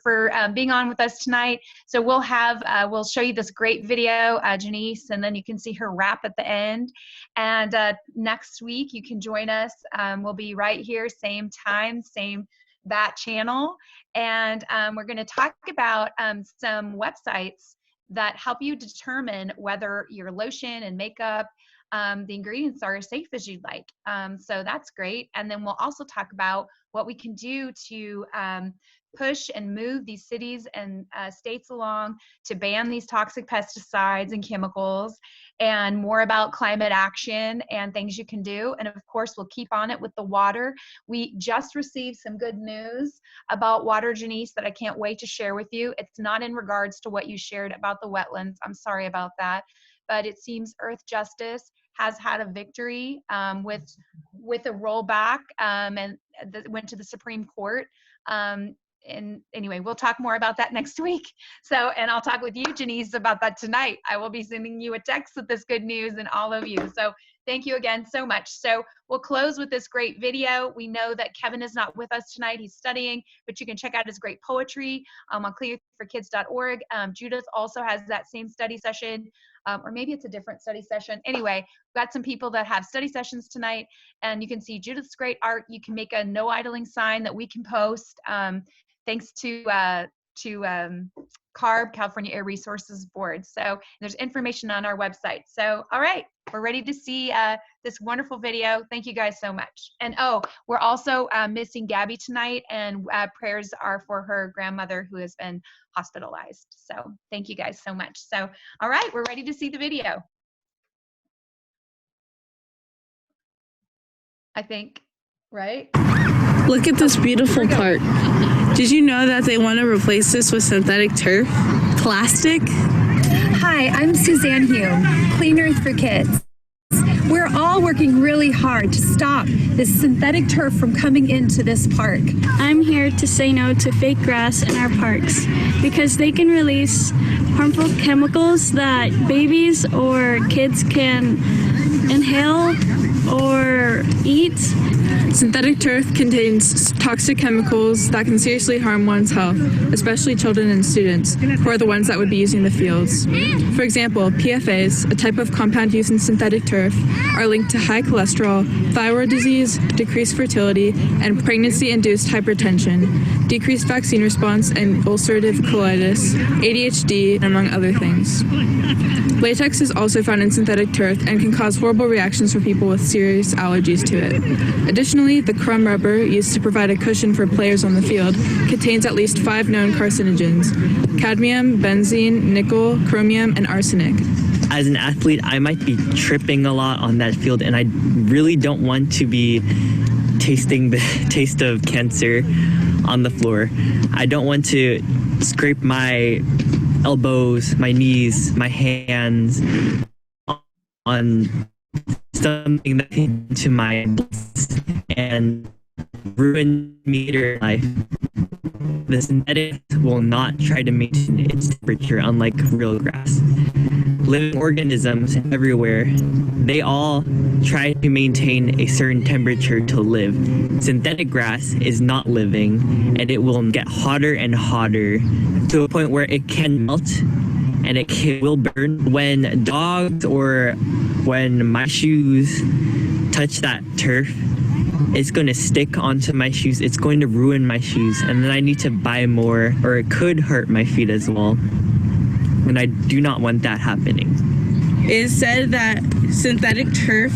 being on with us tonight. So we'll show you this great video, Janice, and then you can see her wrap at the end. And next week you can join us. We'll be right here, same time, same that channel, and we're going to talk about some websites that help you determine whether your lotion and makeup, the ingredients are as safe as you'd like. So that's great. And then we'll also talk about what we can do to push and move these cities and states along to ban these toxic pesticides and chemicals, and more about climate action and things you can do. And of course, we'll keep on it with the water. We just received some good news about water, Janice, that I can't wait to share with you. It's not in regards to what you shared about the wetlands. I'm sorry about that. But it seems Earth Justice has had a victory with a rollback, and went to the Supreme Court. And anyway, we'll talk more about that next week. So, and I'll talk with you, Janice, about that tonight. I will be sending you a text with this good news, and all of you. So thank you again so much. So we'll close with this great video. We know that Kevin is not with us tonight. He's studying, but you can check out his great poetry on cleanforkids.org. Judith also has that same study session, or maybe it's a different study session. Anyway, we've got some people that have study sessions tonight, and you can see Judith's great art. You can make a no idling sign that we can post. Thanks to CARB, California Air Resources Board. So there's information on our website. So, all right, we're ready to see this wonderful video. Thank you guys so much. And oh, we're also missing Gabby tonight, and prayers are for her grandmother who has been hospitalized. So thank you guys so much. So, all right, we're ready to see the video. I think, right? Look at this beautiful park. Did you know that they want to replace this with synthetic turf? Plastic? Hi, I'm Suzanne Hume, Clean Earth for Kids. We're all working really hard to stop this synthetic turf from coming into this park. I'm here to say no to fake grass in our parks because they can release harmful chemicals that babies or kids can inhale or eat. Synthetic turf contains toxic chemicals that can seriously harm one's health, especially children and students, who are the ones that would be using the fields. For example, PFAs, a type of compound used in synthetic turf, are linked to high cholesterol, thyroid disease, decreased fertility, and pregnancy-induced hypertension, decreased vaccine response, and ulcerative colitis, ADHD, among other things. Latex is also found in synthetic turf and can cause horrible reactions for people with serious allergies to it. Additionally, the crumb rubber used to provide a cushion for players on the field contains at least 5 known carcinogens: cadmium, benzene, nickel, chromium, and arsenic. As an athlete, I might be tripping a lot on that field, and I really don't want to be tasting the taste of cancer on the floor. I don't want to scrape my elbows, my knees, my hands on something that came into my blood and ruin me later in life. The synthetic will not try to maintain its temperature, unlike real grass. Living organisms everywhere, they all try to maintain a certain temperature to live. Synthetic grass is not living, and it will get hotter and hotter to a point where it can melt and it will burn. When dogs or when my shoes touch that turf, it's going to stick onto my shoes. It's going to ruin my shoes, and then I need to buy more, or it could hurt my feet as well. And I do not want that happening. It is said that synthetic turf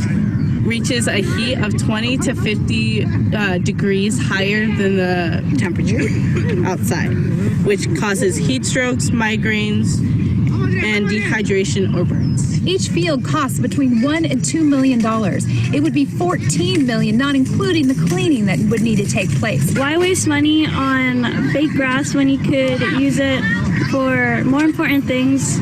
reaches a heat of 20 to 50 degrees higher than the temperature outside, which causes heat strokes, migraines, and dehydration or burns. Each field costs between $1 and $2 million. It would be $14 million, not including the cleaning that would need to take place. Why waste money on fake grass when you could use it for more important things?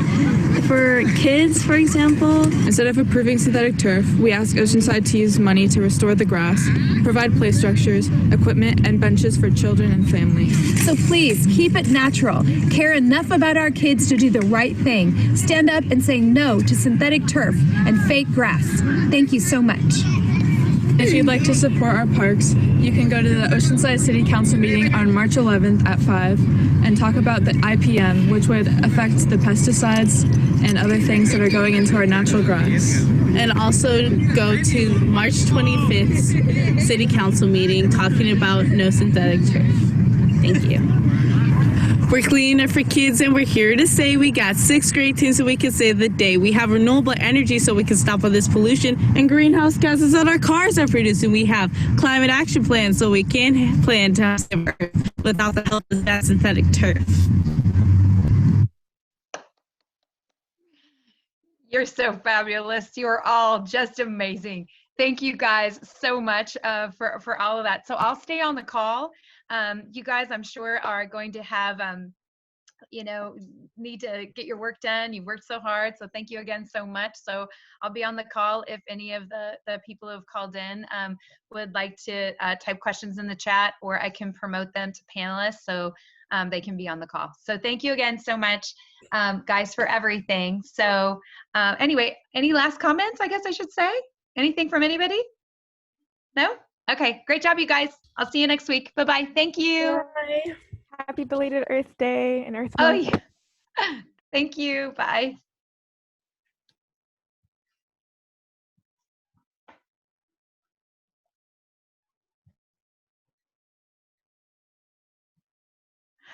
For kids, for example. Instead of approving synthetic turf, we ask Oceanside to use money to restore the grass, provide play structures, equipment, and benches for children and families. So please, keep it natural. Care enough about our kids to do the right thing. Stand up and say no to synthetic turf and fake grass. Thank you so much. If you'd like to support our parks, you can go to the Oceanside City Council meeting on March 11th at 5 and talk about the IPM, which would affect the pesticides and other things that are going into our natural grass. And also go to March 25th City Council meeting talking about no synthetic turf. Thank you. We're Clean Earth for Kids, and we're here to say we got 6 great things so we can save the day. We have renewable energy so we can stop all this pollution and greenhouse gases that our cars are producing. We have climate action plans so we can plan to save Earth without the help of that synthetic turf. You're so fabulous. You're all just amazing. Thank you guys so much for all of that. So I'll stay on the call. You guys, I'm sure, are going to have, need to get your work done. You've worked so hard. So thank you again so much. So I'll be on the call if any of the people who have called in would like to type questions in the chat, or I can promote them to panelists so they can be on the call. So thank you again so much, guys, for everything. So anyway, any last comments, I guess I should say? Anything from anybody? No? Okay, great job, you guys. I'll see you next week. Bye-bye. Thank you. Bye. Happy belated Earth Day and Earth Oh, Month. yeah. Thank you. Bye.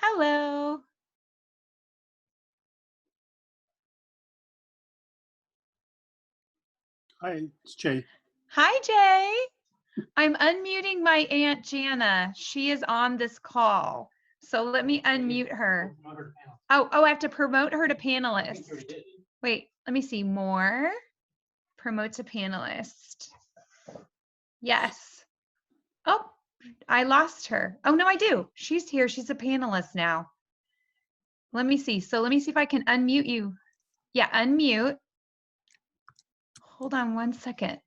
Hello. Hi, it's Jay. Hi, Jay. I'm unmuting my Aunt Jana. She is on this call. So let me unmute her. Oh, I have to promote her to panelist. Wait, let me see. More. Promote to panelist. Yes. Oh, I lost her. Oh, no, I do. She's here. She's a panelist now. Let me see. So let me see if I can unmute you. Yeah, unmute. Hold on one second.